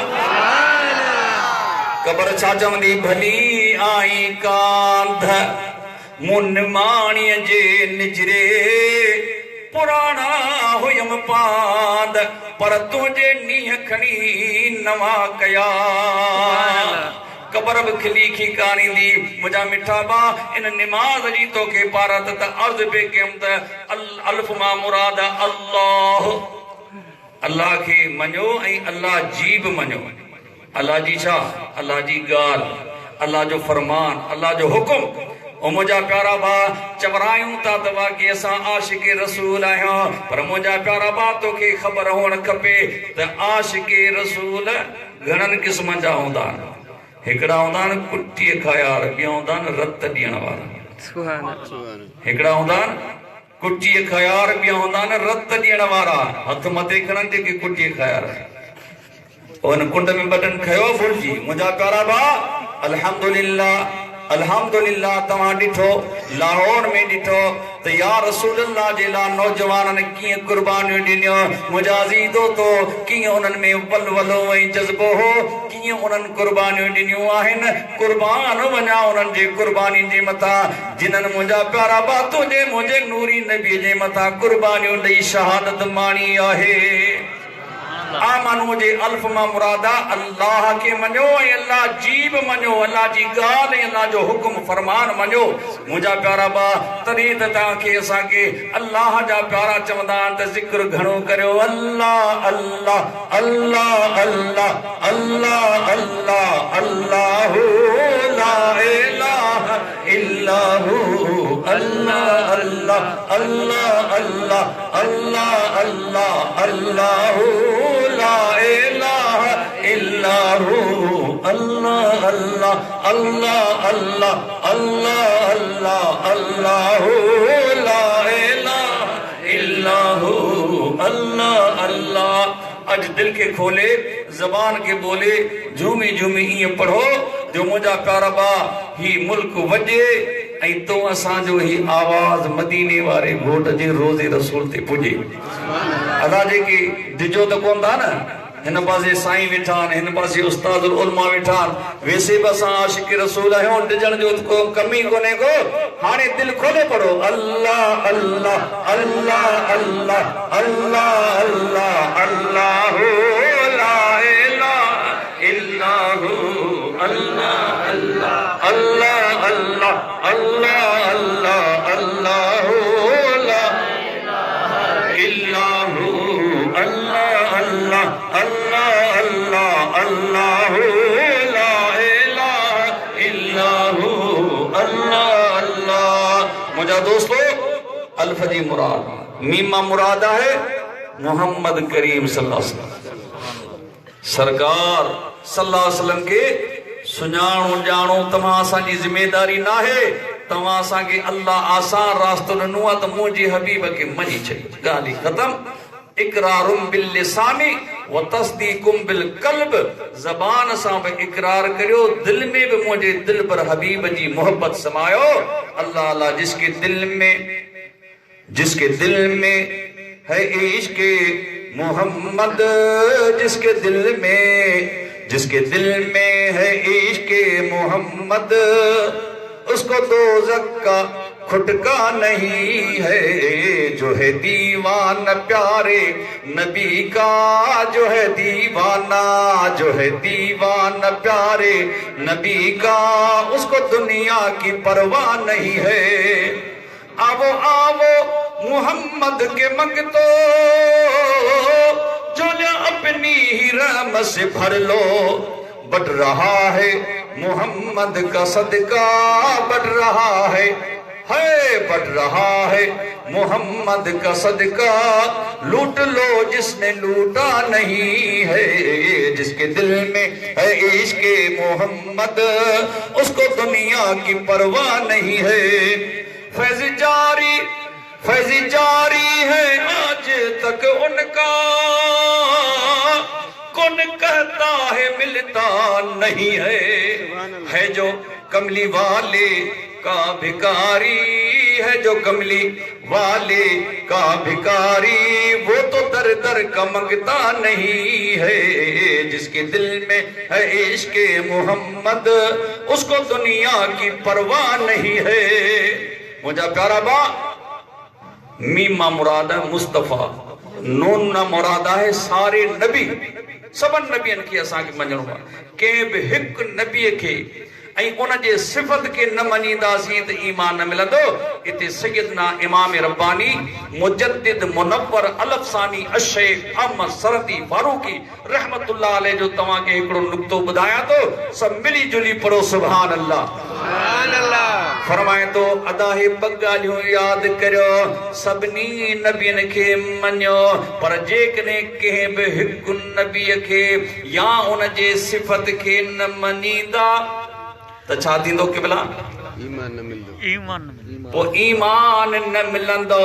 कब्र छा चवंदी? भली आई कांध मुन माणीअ जे निजरे, पुराणा हुयम पांद पर तुंहिंजे नीह खणी नवा कया। कब्र बि खिली खिकारींदी। मुंहिंजा मिठा बा, इन निमाज़ जी तोखे पारत त अर्ज़ पे कयमि त अल्फ मां मुराद अल्लाह। अल्लाह खे मञो ऐं अल्लाह जी बि मञो। अल्लाह जी छा? अल्लाह जी ॻाल्हि, अल्लाह जो फरमान, अल्लाह जो हुकुम। ओ मुंहिंजा प्यारा भाउ, चवरायूं था त वाक़ई असां आशिक़े रसूल आहियूं, पर मुंहिंजा प्यारा भाउ तोखे ख़बर हुअणु खपे त आशिक़े रसूल घणनि क़िस्मनि जा हूंदा आहिनि। हिकिड़ा हूंदा आहिनि कुटीअ खायार, ॿिया हूंदा आहिनि रत ॾियण वारा। हिकिड़ा हूंदा आहिनि कुटीअ खायार, ॿिया हूंदा आहिनि रत ॾियण वारा। हथ मथे खणनि जेके कुटीअ खायार, उन कुंड में बटन खयो भुलिजी। मुंहिंजा प्यारा भाउ, अल्हम्दुलिल्लाह अल्हम्दुलिल्लाह। तव्हां ॾिठो लाहौर में ॾिठो त या रसूल अल्लाह जे लाइ नौजवाननि कीअं कुर्बानियूं ॾिनियूं। मुंहिंजा अज़ीज़ो तो कीअं उन्हनि में वलवलो ऐं जज़्बो हो, कीअं उन्हनि कुर्बानियूं ॾिनियूं आहिनि। कुर्बान वञा उन्हनि जे कुर्बानी जे मथां जिन्हनि मुंहिंजा प्यारा बातो जे मुंहिंजे नूरी नबी जे मथां कुर्बानियूं ॾेई शहादत माणी आहे। आमनू जे अल्फ मां मुरादा अल्लाह के मञो ऐं अल्लाह जी बि मञो, अल्लाह जी ॻाल्हि ऐं अल्लाह जो हुकुम फरमान मञो। मुंहिंजा प्यारा बा तॾहिं त तव्हांखे असांखे अल्लाह जा प्यारा चवंदा आहिनि त ज़िक्र घणो करियो, अल्लाह अल्लाह अल्लाह अल्लाह अल्लाह अल्लाह अल्लाहु ला इलाहा इल्लाहु अल्लाह अल्लाह अल्लाह अल्लाह अल्लाह अल्लाह अल्लाहु ला इलाहा इल्लाहु अल्लाह अल्लाह अल्लाह अल्लाह अल्लाह अल्लाह अल्लाहु ला इलाहा इल्लाहु अल्लाह अल्लाह। अज दिल के खोले, जबान के बोले, झूमी झूमी इं पढ़ो जो मुझा प्यारा बा ही मुल्क वजे ऐं तो असांजो ही आवाज मदीने वारे घोट जे रोज़े रसूल ते पुजे। अदा जेके डिजो त कोन था न, हिन पासे साईं वेठा आहिनि, हिन पासे उस्तादुल उलमा वेठा आहिनि, वैसे बि असां आशिक़ रसूल आहियूं, डिजण जो को कमी कोन्हे को। हाणे दिल खोले पढ़ो अल्लाह अल्लाह अल्लाह अल्लाह अल्लाह अल्लाह अल्लाहु ला इलाहा इल्लाहु अल्लाह अल्लाह अल्लाह अल्लाह अल्लाह अल्लाह अल्लाहु ला इलाहा इल्लाहु अल्लाह अल्लाह अल्लाह अल्लाह अल्लाहु ला इलाहा इल्लाहु अल्लाह अल्लाह। मुझा दोस्तों अल्फ जी मुराद मीमा मुरादा है मोहम्मद करीम सल्लल्लाहु अलैहि वसल्लम। सरकार सल्लल्लाहु अलैहि वसल्लम के सुञाणो ॼाणो तव्हां असांजी ज़िमेदारी न आहे। तव्हां असांखे अल्लाह आसान रास्तो ॾिनो आहे त मुंहिंजे हबीब खे मञी छॾी, ॻाल्हि ख़तम। इकरारुम बिल लिसानी व तस्दीकुम बिल क़ल्ब, ज़बान सां बि इकरार करियो, दिल में भी मुझे दिल पर हबीब जी मोहब्बत समायो। अल्लाह अल्लाह जिसके दिल में है इश्क मोहम्मद, जिसके दिल में है इश्क मोहम्मद, उसको दोज़ख का खुटका नहीं है। जो है दीवाना प्यारे नबी का, जो है दीवाना प्यारे नबी का, उसको दुनिया की परवाह नहीं है। आवो आवो मोहम्मद के मंगतो, झोलियां अपनी ही रहमत से भर लो। बढ़ रहा है मोहम्मद का सदका, बढ़ रहा है मोहम्मद का सदका। लूट लो जिसने लूटा नहीं है, जिसके दिल में है इश्क मोहम्मद, उसको दुनिया की परवाह नहीं है। फैज़ जारी है आज तक उनका, कौन कहता है मिलता नहीं है जो कमली वाले का भिकारी, है जो कमली वाले का भिकारी, वो तो दर दर का मंगता नहीं है। जिसके दिल में है इश्क मोहम्मद, उसको दुनिया की परवाह नहीं है। मुझा प्यारा बा मीमा मुराद है मुस्तफा, नून न मुराद है सारे नबी। सबन नबियन के असांखे मञणो आहे, कंहिं बि हिकु नबीअ खे ऐं उन जे सिफ़त के न मञींदासीं त ईमान न मिलंदो। इते सैयदना इमाम रब्बानी मुजद्दिद मुनव्वर अलफ़सानी अशेख अहमद सरदी फारूकी रहमतुल्लाह अलैह जो तव्हांखे हिकिड़ो नुक्तो ॿुधायां थो, सभु मिली जुली पढ़ो सुभान अल्लाह। फरमाए तो अदा हे ॿ ॻाल्हियूं यादि करियो, सभिनी नबियनि खे मञो, पर जेकॾहिं कंहिं बि हिकु नबीअ खे या उन जे सिफ़त खे न मञींदा त छा थींदो क़िबला? ईमान न मिलंदो।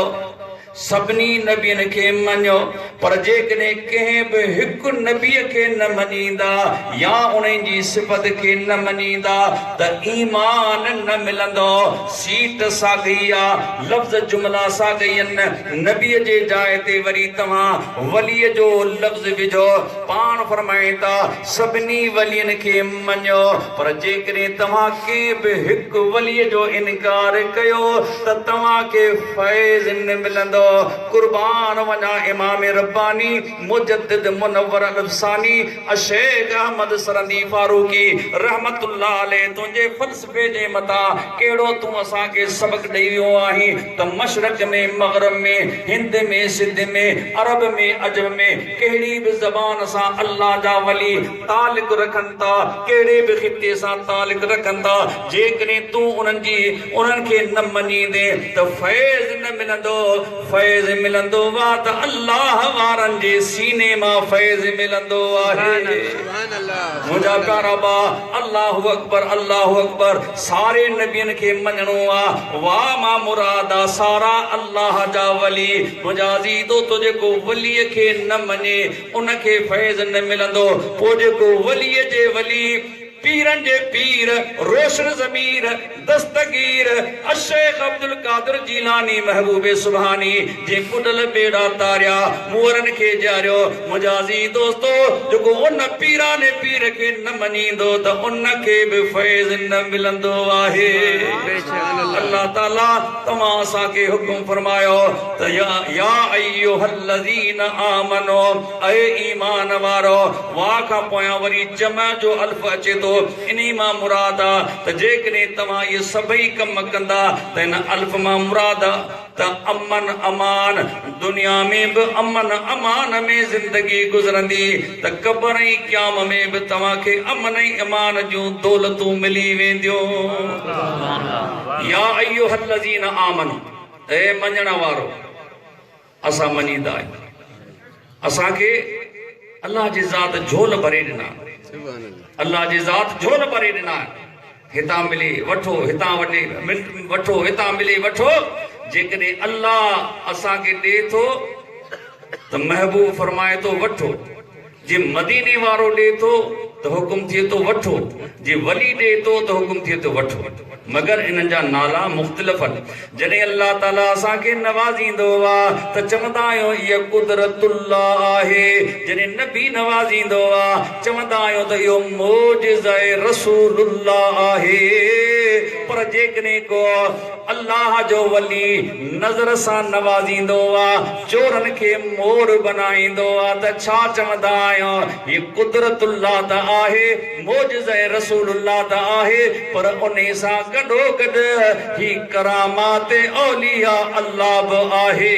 सभिनी नबियनि खे मञो, पर जेकॾहिं कंहिं बि हिकु नबीअ खे न मञींदा या उन्हनि जी सिफ़त खे न मञींदा त ईमान न मिलंदो। सीट साॻी आहे, लफ़्ज़ जुमला साॻी आहिनि। नबीअ जे जाइ ते वरी तव्हां वलीअ जो लफ़्ज़ विझो। पाण फरमाए था सभिनी वलियनि खे मञो, पर जेकॾहिं तव्हां कंहिं बि हिकु वलीअ जो इनकार कयो त तव्हांखे फैज़ न मिलंदो। मिलंदो कुर्बान वञा इमाम रब्बानी मुजद्दिद मुनव्वर अल-अफ़सानी शेख अहमद सरंदी फारूकी रहमतुल्लाह अलैह तुंहिंजे फ़लसफ़े जे मथां कहिड़ो तूं असांखे सबक़ ॾेई वियो आहीं त मशरक़ में मग़रिब में हिंद में सिंध में अरब में अजम में कहिड़ी बि ज़बान सां अल्लाह जा वली तालिक रखनि था कहिड़े बि ख़िते सां तालिक रखनि था जेकॾहिं तूं उन्हनि खे न मञींदे त फैज़ न मिलंदो फैज़ मिलंदो वा त अल्लाह वारनि जे सीने मां फैज़ मिलंदो आहे मुंहिंजा प्यारा बा अल्लाहु अकबर सारे नबियनि खे मञणो आहे वाह मां मुराद आहे सारा अल्लाह जा वली मुंहिंजा अज़ीज़ो तो जेको वलीअ खे न मञे उनखे फैज़ न मिलंदो पोइ जेको वलीअ जे वली पीरन जे पीर रोशन ज़मीर दस्तगीर शेख अब्दुल कादिर जीलानी महबूबे सुभानी जे कुडल बेड़ा तारिया मोरन खे जारियो मुंहिंजा अज़ीज़ दोस्तो जेको उन पीराने पीर खे न मञींदो त उनखे बि फैज़ न मिलंदो आहे अल्लाह ताला तव्हां असांखे हुकुम फरमायो त या अय्युहल्लज़ीना आमनो ऐ ईमान वारो वाह खां पोयां वरी जमा जो अल्फ अचे थो इन्ही मां मुराद आहे त जेकॾहिं तव्हां इहे सभई कम कंदा त हिन अल्फ मां मुराद आहे त अमन अमान दुनिया में बि अमन अमान में ज़िंदगी गुज़रंदी त क़ब्र ऐं क़याम में बि तव्हांखे अमन ऐं अमान जूं दौलतूं मिली वेंदियूं या अय्युहल्लज़ीना आमनू ए मञण वारो असां मञींदा आहियूं असांखे अल्लाह जी ज़ात झोल भरे ॾिना अल्लाह जी ज़ात झोल भरे ॾिना हितां मिले वठो हितां वठो हितां मिले वठो जेकॾहिं अल्लाह असांखे ॾे थो त महबूब फरमाए थो वठो जे मदीने वारो ॾे थो त हुकुम थिए थो वठो जे वली ॾे थो त हुकुम थिए थो वठो मगर इन्हनि जा नाला मुख़्तलिफ़ आहिनि जॾहिं अल्लाह ताला असांखे नवाज़ींदो आहे त चवंदा आहियूं इहा कुदरतुल्लाह आहे जॾहिं नबी नवाज़ींदो आहे चवंदा आहियूं त इहो मोजिज़ा रसूलुल्लाह आहे पर जेकॾहिं को अल्लाह जो वली नज़र सां नवाज़ींदो आहे चोरनि खे मोर बनाईंदो आहे त छा चवंदा आहियूं हीअ कुदरतुल्लाह त आहे मोजिज़ा रसूलुल्लाह त आहे पर उन सां गॾो गॾु ही करामात औलिया अल्लाह बि आहे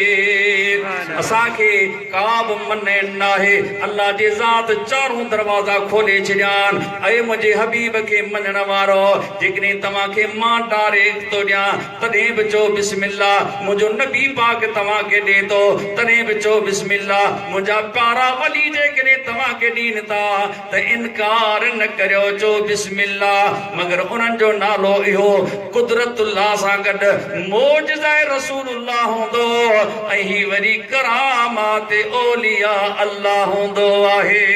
असांखे का बि मने न आहे अल्लाह जे ज़ात चारों दरवाज़ा खोले छॾिया आहिनि ऐं मुंहिंजे हबीब खे मञण वारो जेकॾहिं तव्हांखे मां डायरेक्ट थो ॾियां तॾहिं बि चओ बिस्मिल्लाह मुंहिंजो नबी पाक तव्हांखे ॾे थो तॾहिं बि चओ बिस्मिल्लाह मुंहिंजा प्यारा वली जेकॾहिं तव्हांखे ॾियनि था त इनकार न करियो चओ बिस्मिल्लाह मगर उन्हनि जो नालो इहो कुदरतुल्लाह सां गॾु मोजिज़ा रसूलुल्लाह हूंदो ऐं ही वरी करामात औलिया अल्लाह हूंदो आहे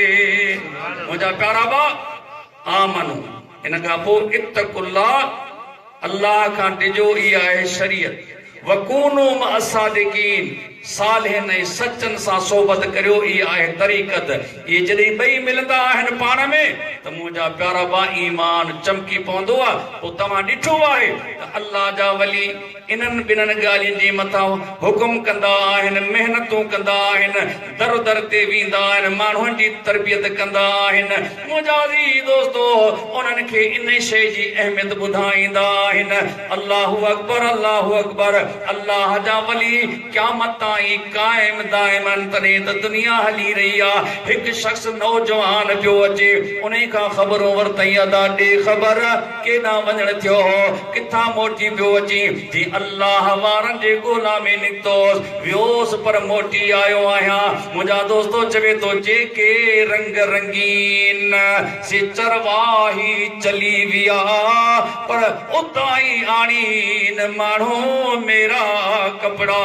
मुंहिंजा प्यारा बा आमनू इन खां पोइ इत्तकुल्लाह अल्लाह खां ॾिजो इहा आहे शरीयत वकूनू मअ सादिकीन सालिहिन ऐं सचनि सां सोबत करियो इहा आहे तरीक़त इहे जॾहिं ॿई मिलंदा आहिनि पाण में त मुंहिंजा प्यारा बा ईमान चमकी पवंदो आहे पोइ तव्हां ॾिठो आहे त अल्लाह जा वली इन्हनि ॿिन्हिनि ॻाल्हियुनि जे मथां हुकुम कंदा आहिनि महिनतूं कंदा आहिनि दर दर ते वेंदा आहिनि माण्हुनि जी तरबियत कंदा आहिनि मुंहिंजा अज़ीज़ दोस्तो उन्हनि खे इन शइ जी अहमियत ॿुधाईंदा आहिनि अल्लाहु अकबर अल्लाह जा वली क़यामत कायम दायमन तॾहिं त दुनिया हली रही आहे हिकु शख़्स नौजवान पियो अचे उन खां ख़बरूं वरितई अदा ॾे ख़बर केॾां वञण थियो हो किथां मोटी पियो अचे जी अल्लाह वारनि जे ॻोल्हा में निकितोसि वियोसि पर मोटी आयो आहियां मुंहिंजा दोस्तो चवे थो जेके रंग रंगीन से चरवाही चली विया पर उतां ई आणीन माण्हू मेरा कपिड़ा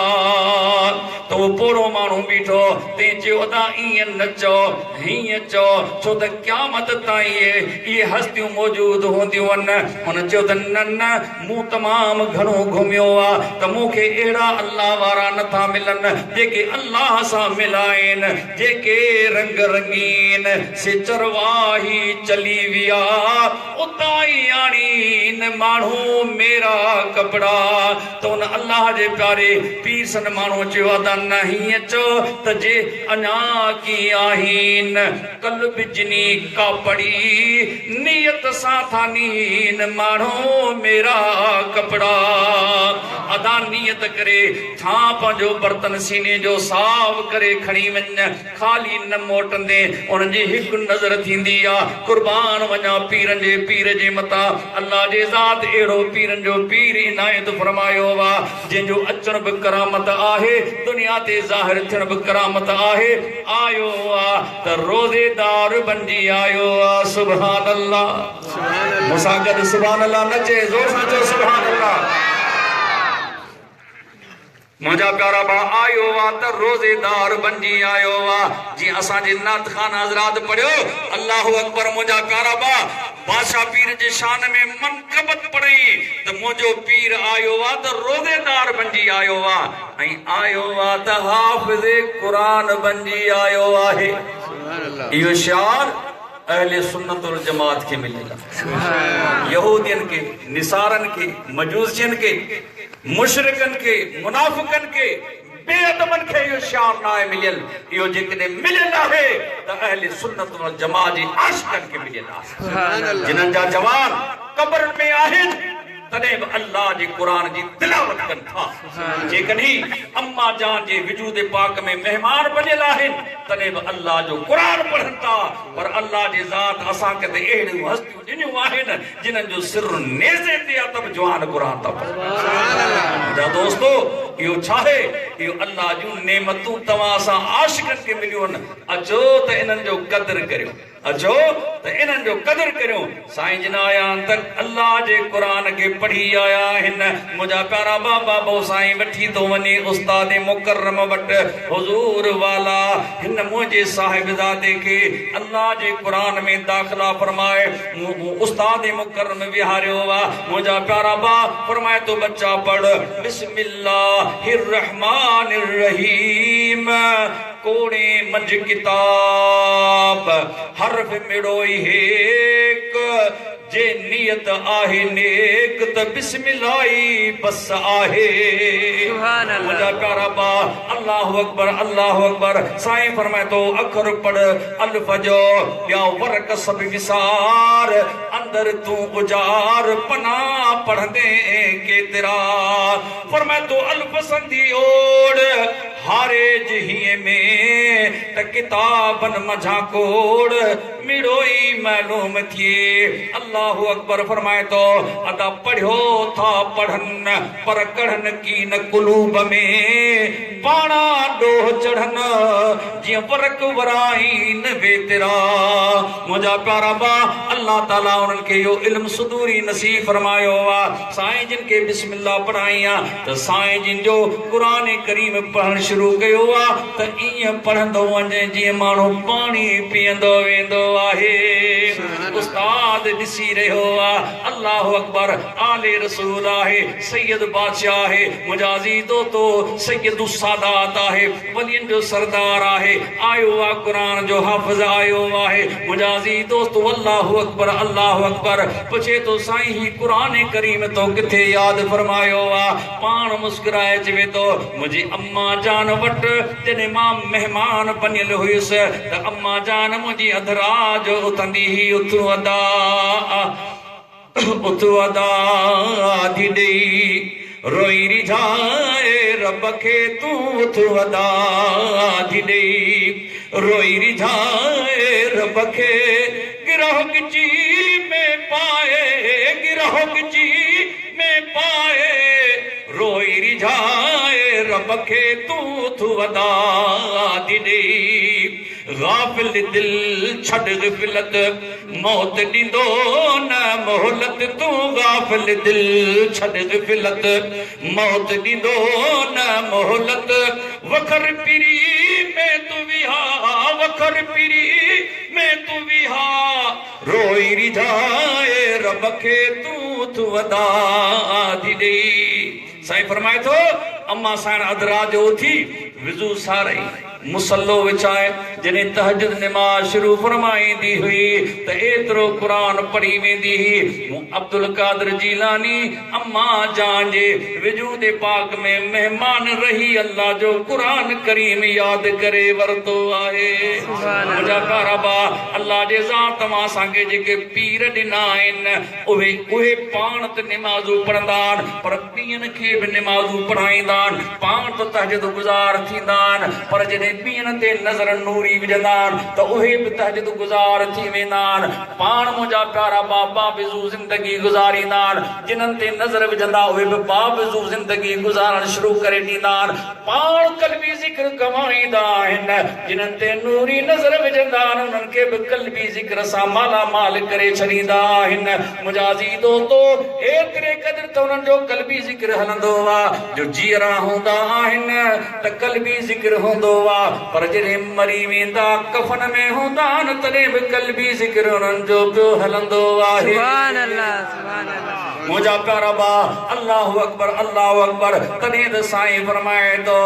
तो वो पोरो माण्हू बीठो ते चयो अदा ईअं न चओ हीअं चओ छो त क़यामत ताईं इहे हस्तियूं मौजूद हूंदियूं आहिनि हुन चयो त न न मूं तमामु घणो घुमियो आहे त मूंखे अहिड़ा अल्लाह वारा नथा मिलनि जेके अल्लाह सां मिलाइनि जेके रंग रंगीन से चरवाही चली विया उतां ई आणीन माण्हू मेरा कपिड़ा त हुन अल्लाह जे प्यारे पीर सन माण्हू चयो जो अदा नहीं चो तजे अना की आहीन कल बिजनी का पड़ी नियत साथा नीन मानो मेरा कपड़ा अदा नियत करे था पंहिंजो बर्तन सीने जो साफ करे खणी वञ खाली न मोटंदे उन जी हिकु नज़र थींदी आ कुर्बान वञा पीरनि जे पीर जे मथां अल्लाह जे ज़ात अहिड़ो पीरनि जो पीर इनायत फरमायो वा जंहिंजो अचण बि करामत आहे दुनिया ते ज़ाहिर थियण बि करामत आहे आयो आ त रोज़ेदार बणिजी आयो आ सुभान अल्लाह मूंसां गॾु सुभान अल्लाह नचे ज़ोर सां चओ सुभान अल्लाह मुझा प्यारा बा आयो वा त रोज़ेदार बणिजी आयो वा जी असां जे नात खान हज़रात पढ़ियो अल्लाहु अकबर मुझा प्यारा बा बादशाह पीर जे शान में मनकबत पढ़ई त मुझो पीर आयो वा त रोज़ेदार बणिजी आयो वा ऐं आयो वा त हाफ़िज़ क़ुरान बणिजी आयो आहे इहो शान अहले सुन्नत वल जमात के मिलेगा यहूदियन के निसारन के मजूसियन के मुशरिकन के मुनाफिकन के बेअदबन के यो शान ना मिलियल यो जेकने मिलियल आहे त अहले सुन्नत वल जमात जी आशिकन के मिलियल आहे जिनन जा जवान कब्र में आहिन तने अल्लाह जे कुरान जी तिलावत कन था जेकनी अम्मा जान जे वजूद पाक में मेहमान बनियल आहिन तने अल्लाह जो कुरान पढ़न था पर अल्लाह जे ज़ात असा के ते एड़ी हस्तियों दिनियो आहिन जिनन जो सिर नेज़े ते तब जवान कुरान था सुभान अल्लाह दोस्तो यो छाहे यो अल्लाह जो नेमतू तवा सा आशिकन के मिलियोन अचो त इनन जो कदर करियो अचो त इनन जो कदर करियो साईं जिन आया तक अल्लाह जे कुरान के पढ़ी आया हिन मुझा प्यारा बाबा बो साईं वठी तो वने उस्ताद मुकर्रम वट हुजूर वाला हिन मुझे साहिबजादे के अल्लाह जे कुरान में दाखिला फरमाए उस्ताद मुकर्रम विहारियो वा मुझा प्यारा बा फरमाए तो बच्चा पढ़ बिस्मिल्लाहिर रहमानिर रहीम कोणे मंझ किताब हर्फ मिड़ोई हेक जे नियत आहे नेक त बिस्मिल्लाही बस आहे सुभान अल्लाह मुझा प्यारा बा अल्लाहु अकबर साईं फरमाए तो अखर पढ़ अल्फ जो या वर्क सब विसार अंदर तू उजार पना पढ़दे केतरा फरमाए तो अल्फ संधी ओड़ हारे जहिए में त किताबन मझा कोड़ मिड़ोई मालूम थिए अल्लाहु अकबर फरमाए तो अदा पढ़ियो था पढ़न पर कढ़न की न कुलूब में पाना डोह चढ़न जी वर्क वराइन बेतरा मुझा प्यारा बा अल्लाह ताला उनन के यो इल्म सुदूरी नसीब फरमायो वा साईं जिन के बिस्मिल्लाह पढ़ाइया त साईं जिन जो कुरान करीम पढ़न शुरू कयो वा त इं पढ़ंदो वने जी मानो पानी पींदो वेंदो आहे उस्ताद दिसी रहो अल्लाह अकबर आले रसूल आहे सैयद बादशाह है मुजाजी तो सैयद सादात आहे वलियन जो सरदार आहे आयो आ कुरान जो हाफिज आयो आहे मुजाजी दोस्तो अल्लाह अकबर पुछे तो साईं ही कुरान करीम तो किथे याद फरमायो वा पान मुस्कुराए चवे तो मुझे अम्मा जान वट जने मां मेहमान बनियल हुयस त अम्मा जान मुझी अधराज उतंदी ही उतु अदा आधी ॾेई रोई रिझाए रब खे तू उथु अदा आधी ॾेई रोई रिझाए रब खे गिरह गिची में पाए गिरह गिची में पाए रोई रिझाए रब खे तू उथु अदा आधी ॾेई गाफिल दिल छड़ ग़फलत मौत दींदो न मोहलत तू गाफिल दिल छड़ ग़फलत मौत दींदो न मोहलत वखर पिरी में तू विहा वखर पिरी में तू विहा रोई रिझाए रब खे तू वदा आधी ॾेई साईं फरमाए थो अम्मा साण अदरा जो थी विजू सारे मुसल्लो विछाए जने तहज्जुद नमाज शुरू फरमाईंदी हुई त एतरो कुरान पढ़ी वेंदी ही अब्दुल कादिर जीलानी अम्मा जान जे वजूद पाक में मेहमान रही अल्लाह जो कुरान करीम याद करे वरतो आहे मुझा प्यारा बा अल्लाह जे ज़ात मां असांखे जेके पीर ॾिना आहिनि उहे पाण त नमाज़ूं पढ़ंदा आहिनि पर ॿियनि खे बि नमाज़ूं पढ़ाईंदा आहिनि पाण त तहज्जुद गुज़ार थींदा आहिनि पर जॾहिं ॿियनि ते नज़र नूरी विझंदा आहिनि त उहे बि तहज्जुद गुज़ार थी वेंदा आहिनि पाण मुंहिंजा प्यारा बाबा बिज़ू ज़िंदगी गुज़ारींदा आहिनि जिन्हनि ते नज़र विझंदा उहे बि बाबिज़ू ज़िंदगी गुज़ारण शुरू करे ॾींदा आहिनि पाण कल्बी ज़िक्र कमाईंदा आहिनि जिन्हनि ते नूरी नज़र विझंदा आहिनि उन्हनि खे बि कल्बी ज़िक्र सां मालामाल करे छॾींदा आहिनि मुंहिंजा अज़ीज़ दोस्तो एतिरे क़दुरु त उन्हनि जो कल्बी ज़िक्र हलंदो आहे जो जीअरा हूंदा आहिनि त कल्बी ज़िक्र हूंदो आहे पर जॾहिं मरी वेंदा कफन में हूंदा न तॾहिं बि कल्बी ज़िक्र उन्हनि जो पियो हलंदो आहे सुभान अल्लाह सुभान अल्लाह मुंहिंजा प्यारा बा अल्लाहु अकबर तॾहिं त साईं फरमाए तो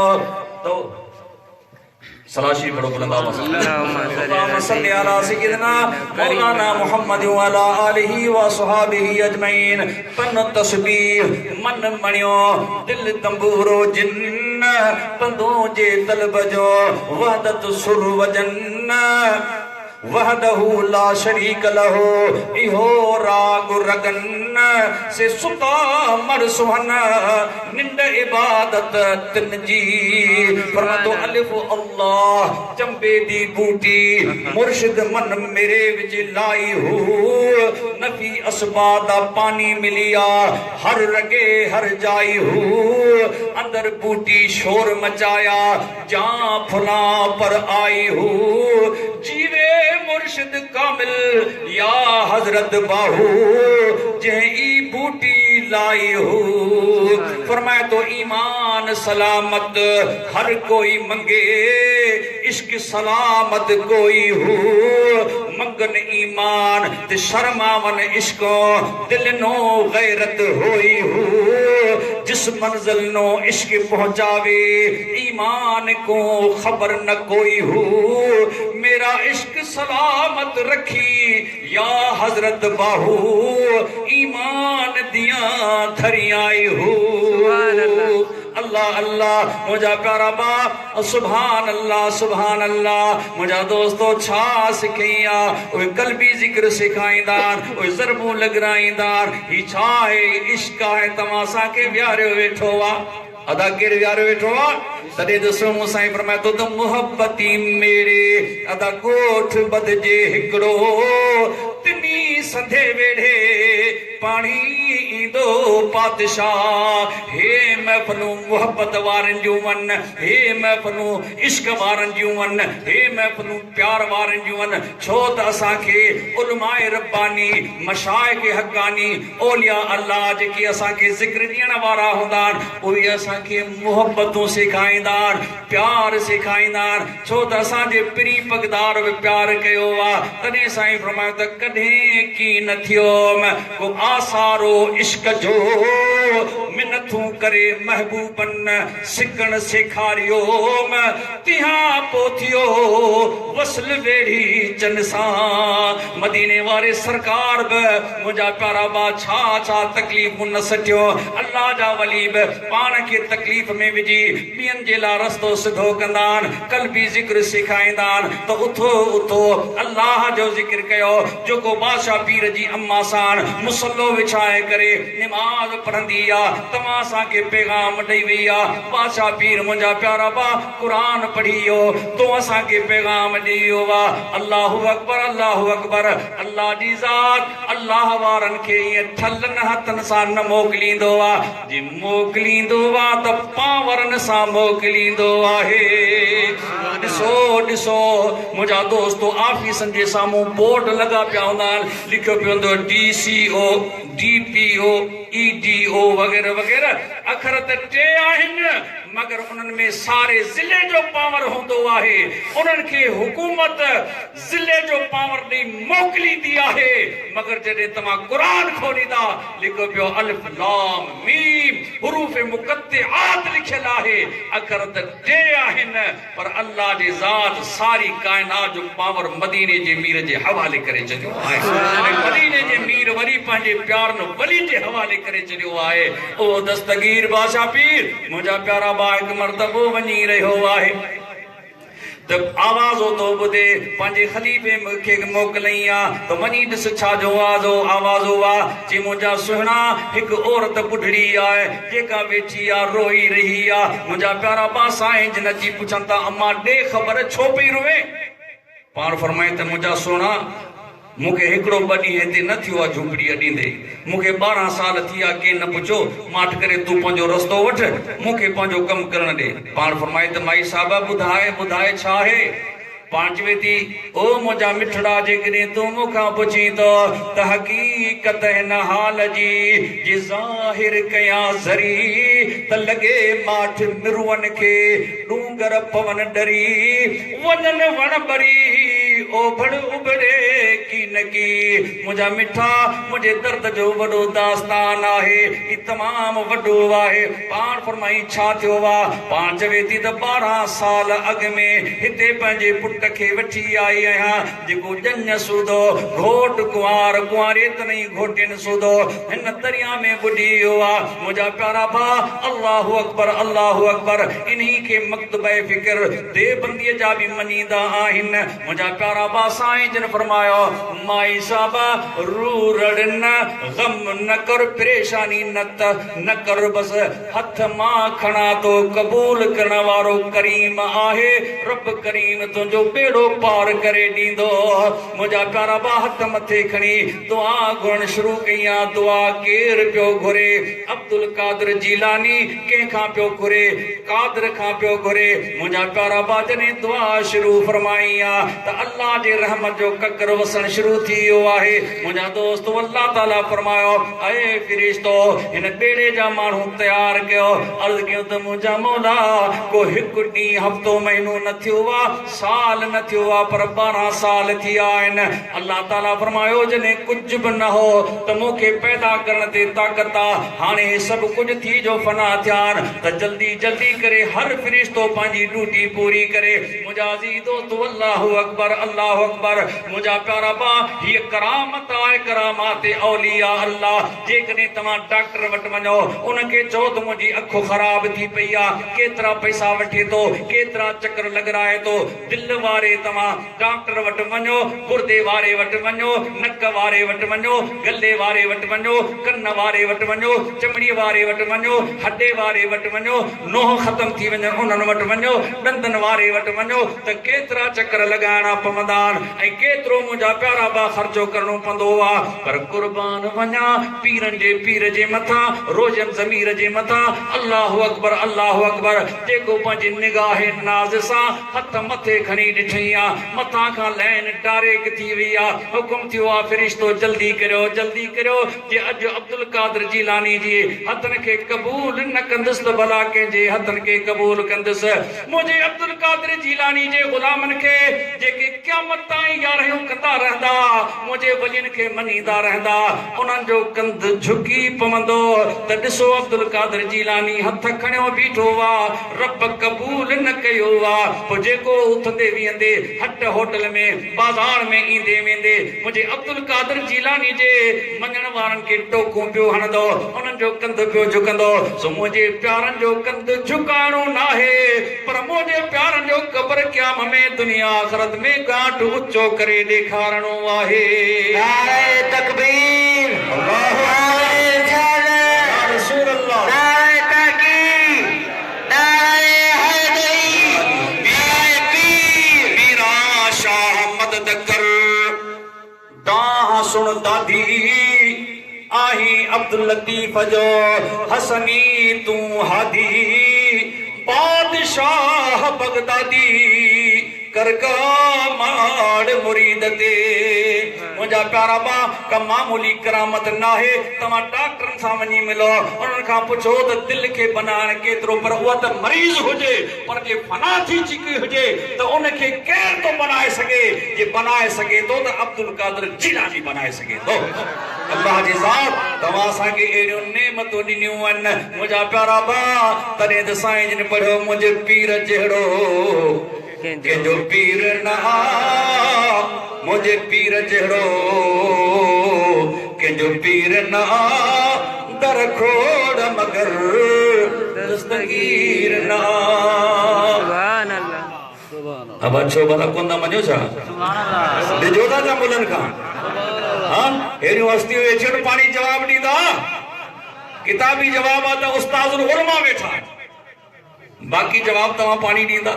सलाशी पढ़ो बुलंदा सल्ली अला सय्यिदना मौलाना मुहम्मद व अला आलिहि व असहाबिहि अजमईन पन तस्बीह मन मणियो दिल तंबूरो जिन्न पंदो जे तलब जो वहदत सुर वजन वहदहु ला शरीक लहु इहो राग रगन से सुता मर सुहन निंद इबादत तिन जी फरमातो अलिफ अल्लाह चंबे दी बूटी मुर्शिद मन मेरे विच लाई हु नफी असबादा पानी मिलिया हर रगे हर जाई हु अंदर बूटी शोर मचाया जा फुला पर आई हु जीवे मुर्शिद कामिल या हजरत बाहू जे ई बूटी लाई हो फरमाए तो ईमान सलामत हर कोई मंगे इश्क सलामत कोई हो मंगन ईमान ते शर्मावन इश्को दिल नो गैरत होई हो जिस मंजिल नो इश्क पहुंचावे ईमान को खबर न कोई हो मेरा इश्क सलामत रखी या हजरत बाहू ईमान दिया धरी आई हो अल्लाह अल्लाह मुझा प्यारा बा सुभान अल्लाह मुझा दोस्तों छा सिखिया ओए कल्बी जिक्र सिखाईंदा ओए ज़रबू लगराईंदा ही छा है इश्क है तमासा के प्यारे वेठो वा अदा केर प्यारे वेठो वा तदे दसो मुसाई फरमाए तो मोहब्बती मेरे अदा गोठ बदजे हिकड़ो तिनी संधे वेढ़े पानी ईंदो पातशाह हे महफलू मोहब्बत वारन जूं वन हे महफलू इश्क वारन जूं वन हे महफलू प्यार वारन जूं वन छो त असांखे उलमाए रब्बानी मशाइख हक़ानी औलिया अल्लाह जेके असांखे ज़िक्र ॾियण वारा हूंदा आहिनि उहे असांखे मोहब्बतूं सेखारींदा आहिनि प्यार सेखारींदा आहिनि छो त असांजे पिरी पगदार बि प्यार कयो आहे तॾहिं साईं फरमायो त कॾहिं की न थियो को आसारो इश्क जो मिनथू करे महबूबन सिकण सेखारियो तिहा पोथियो वसल वेड़ी चन सा मदीने वारे सरकार बि मुंहिंजा प्यारा बा छा छा तकलीफ़ूं न सटियो अल्लाह जा वली बि पाण खे तकलीफ़ में विझी ॿियनि जे लाइ रस्तो सिधो कंदा आहिनि कल्बी ज़िक्र सेखारींदा आहिनि त उथो उथो अल्लाह जो ज़िक्र कयो जेको बादशाह पीर जी अम्मा साण मुसल्लो विछाए करे नमाज पढ़ंदी आहे तव्हां असांखे पैगाम ॾेई वई आहे बादशाह पीर मुंहिंजा प्यारा बा क़ुरान पढ़ियो तो असांखे पैगाम ॾेई वियो आहे अल्लाहु अकबर अल्लाह जी ज़ात अल्लाह वारनि खे ईअं ठलनि हथनि सां न मोकिलींदो आहे जे मोकिलींदो आहे त पावरनि सां मोकिलींदो आहे ॾिसो ॾिसो मुंहिंजा दोस्तो ऑफिसनि जे साम्हूं बोर्ड लॻा पिया हूंदा आहिनि लिखियो पियो हूंदो DCO DPO EDO वग़ैरह वग़ैरह अखर त टे आहिनि मगर उन्हनि में सारे ज़िले जो पावर हूंदो आहे उन्हनि खे हुकूमत ज़िले जो पावर ॾेई मोकिलींदी आहे मगर जॾहिं तव्हां क़ुरान खोलींदा लिखो पियो अलिफ लाम मीम हुरूफ मुक़त्तिआत लिखियल आहे अखर त टे आहिनि पर अल्लाह जी ज़ात सारी काइनात जो पावर मदीने जे मीर जे हवाले करे छॾियो आहे मदीने जे मीर वरी पंहिंजे प्यारनि वली जे हवाले करे छॾियो आहे ओ दस्तगीर बादशाह पीर मुंहिंजा प्यारा बा हिकु मर्तबो वञी रहियो आहे त आवाज़ तो ॿुधे पंहिंजे ख़लीफ़े खे मोकिलई आहे त वञी ॾिस छा जो आवाज़ आहे चई मुंहिंजा सुहिणा हिकु औरत ॿुढड़ी आहे जेका वेठी आहे रोई रही आहे मुंहिंजा प्यारा बा साईं जिन जी पुछनि था अम्मा ॾे ख़बर छो पई रोए पाण फरमाए त मुंहिंजा सुहिणा मूंखे हिकिड़ो ॿ ॾींहं हिते न थियो आहे झूपड़ी अॾींदे मूंखे 12 साल थी विया कंहिं न पुछो माठ करे तूं पंहिंजो रस्तो वठ मूंखे पंहिंजो कमु करणु ॾे पाण फरमाए त माई साहिब ॿुधाए छा आहे पाण चवे थी ओ मुंहिंजा मिठड़ा जेकॾहिं तूं मूंखां पुछी थो त हक़ीक़त हिन हाल जी ज़ाहिर कयां ज़री त लॻे माठ मिरुअनि खे डूंगर पवन डरी वञनि वण भरी ओभड़ उभड़े की न की मुंहिंजा मिठा मुंहिंजे दर्द जो वॾो दास्तान आहे ही तमामु वॾो आहे पाण फरमाई छा थियो आहे पाण चवे थी त 12 साल अॻ में हिते पंहिंजे पुट खे वठी आई आहियां जेको ॼञ सूदो घोट कुंवारे तनई घोटिन सूदो हिन दरिया में ॿुॾी वियो आहे मुंहिंजा प्यारा भा अल्लाहु अकबर इन्ही खे मक्तबे फ़िक्र देवबंदीअ जा बि मञींदा आहिनि मुंहिंजा प्यारा बा साईं जिन फरमायो माई साहबा रू रड़ न गम न कर परेशानी न कर बस हथ मां खणा तो कबूल करण वारो करीम आहे रब करीम तुंहिंजो बेड़ो पार करे ॾींदो मुंहिंजा प्यारा बा हथ मथे खणी दुआ घुरण शुरू कई आहे दुआ केर पियो घुरे अब्दुल कादिर जीलानी कंहिंखां पियो घुरे कादिर खां पियो घुरे मुंहिंजा प्यारा बा जॾहिं दुआ शुरू फरमाई आहे त अल्लाह जे रहमत जो ककर वसण शुरू थी वियो आहे मुंहिंजा दोस्त अल्लाह ताला फरमायो ऐ फ़रिश्तो हिन बेड़े जा माण्हू तयार कयो अर्ज़ कयो त मुंहिंजा मौला को हिकु ॾींहुं हफ़्तो महीनो न थियो आहे साल न थियो आहे पर 12 साल थी विया आहिनि अल्लाह ताला फरमायो जॾहिं कुझु बि न हो त मूंखे पैदा करण ते ताक़त आहे हाणे सभु कुझु थी जो फना थिया आहिनि त जल्दी जल्दी करे हर फ़रिश्तो पंहिंजी ड्यूटी पूरी करे मुंहिंजा अज़ीज़ दोस्त अल्लाहु अकबर मुंहिंजा प्यारा बा हीअ करामत आहे करामात औलिया अल्लाह जेकॾहिं तव्हां डॉक्टर वटि वञो उनखे चओ त मुंहिंजी अखि ख़राब थी पई आहे केतिरा पैसा वठे थो केतिरा चक्कर लॻाए थो दिलि वारे तव्हां डॉक्टर वटि वञो गुर्दे वारे वटि वञो नक वारे वटि वञो गले वारे वटि वञो कन वारे वटि वञो चमड़ीअ वारे वटि वञो हॾे वारे वटि वञो नोह ख़तम थी वञनि उन्हनि वटि वञो ॾंदनि वारे वटि वञो त केतिरा चक्कर लॻाइणा पवंदा ऐं केतिरो मुंहिंजा प्यारा बा ख़र्चो करणो पवंदो आहे पर कुर्बान वञा पीरनि जे पीर जे मथां रोज़न ज़मीर जे मथां अल्लाहु अकबर जेको पंहिंजी निगाह नाज़ सां हथ मथे खणी ॾिठई आहे मथां खां लाइन डायरेक्ट थी वई आहे हुकुम थियो आहे फ़रिश्तो जल्दी करियो जे अॼु अब्दुल कादिर जीलानी जी हथनि खे क़बूल न कंदुसि त भला कंहिंजे हथनि खे क़बूल कंदुसि मुंहिंजे अब्दुल कादिर जीलानी जे ग़ुलामनि खे जेके क़यामत ताईं यारियूं कंदा रहंदा मुंहिंजे वलियुनि खे मञींदा रहंदा उन्हनि जो कंध झुकी पवंदो त ॾिसो अब्दुल कादिर जीलानी हथ खणियो बीठो आहे रब क़बूल न कयो आहे पोइ जेको उथंदे वेहंदे हट होटल में बाज़ार में ईंदे वेंदे मुंहिंजे अब्दुल कादिर जीलानी जे मञण वारनि खे टोकूं पियो हणंदो उन्हनि जो कंध पियो झुकंदो सो मुंहिंजे प्यारनि जो कंध झुकाइणो न आहे पर मुंहिंजे प्यारनि जो क़ब्र क़याम में दुनिया आख़िरत में गांठ ऊंचो करे ॾेखारणो आहे नारे तकबीर अल्लाहु अकबर या रसूल अल्लाह नारे तकबीर नारे हैदरी नारे पीर शाह मदद कर दाह सुन दादी आही अब्दुल लतीफ जो हसनी तू हादी बादशाह बगदादी करका माड़ मुरीद ते मुझा प्यारा बा का मामूली करामत ना है तमा डॉक्टर सां वञी मिलो उन्हनि खां पुछो त दिल खे बनाइण केतिरो पर उहा त मरीज़ हुजे पर जे फना थी चुकी हुजे त उनखे केर तो बनाए सके जे बनाए सके तो त अब्दुल कादिर जिलानी बनाए सके तो अल्लाह जी ज़ात तव्हां असांखे अहिड़ियूं नेमतूं ॾिनियूं आहिनि मुंहिंजा प्यारा भाउ तॾहिं त साईं जिन पढ़ियो मुंहिंजे पीर जहिड़ो कंहिंजो पीर न मुंहिंजे पीर जहिड़ो कंहिंजो पीर न दर खोड़ मगर दस्तगीर न सुभान अल्लाह अब अच्छो भला कोन था मञो छा ॾिजो था छा मुलनि खां हाँ अहिड़ियूं हस्तियूं वेठियूं पाणी जवाब ॾींदा किताबी जवाब आहे त उस्ताद उलमा वेठा बाक़ी जवाब तव्हां पाणी ॾींदा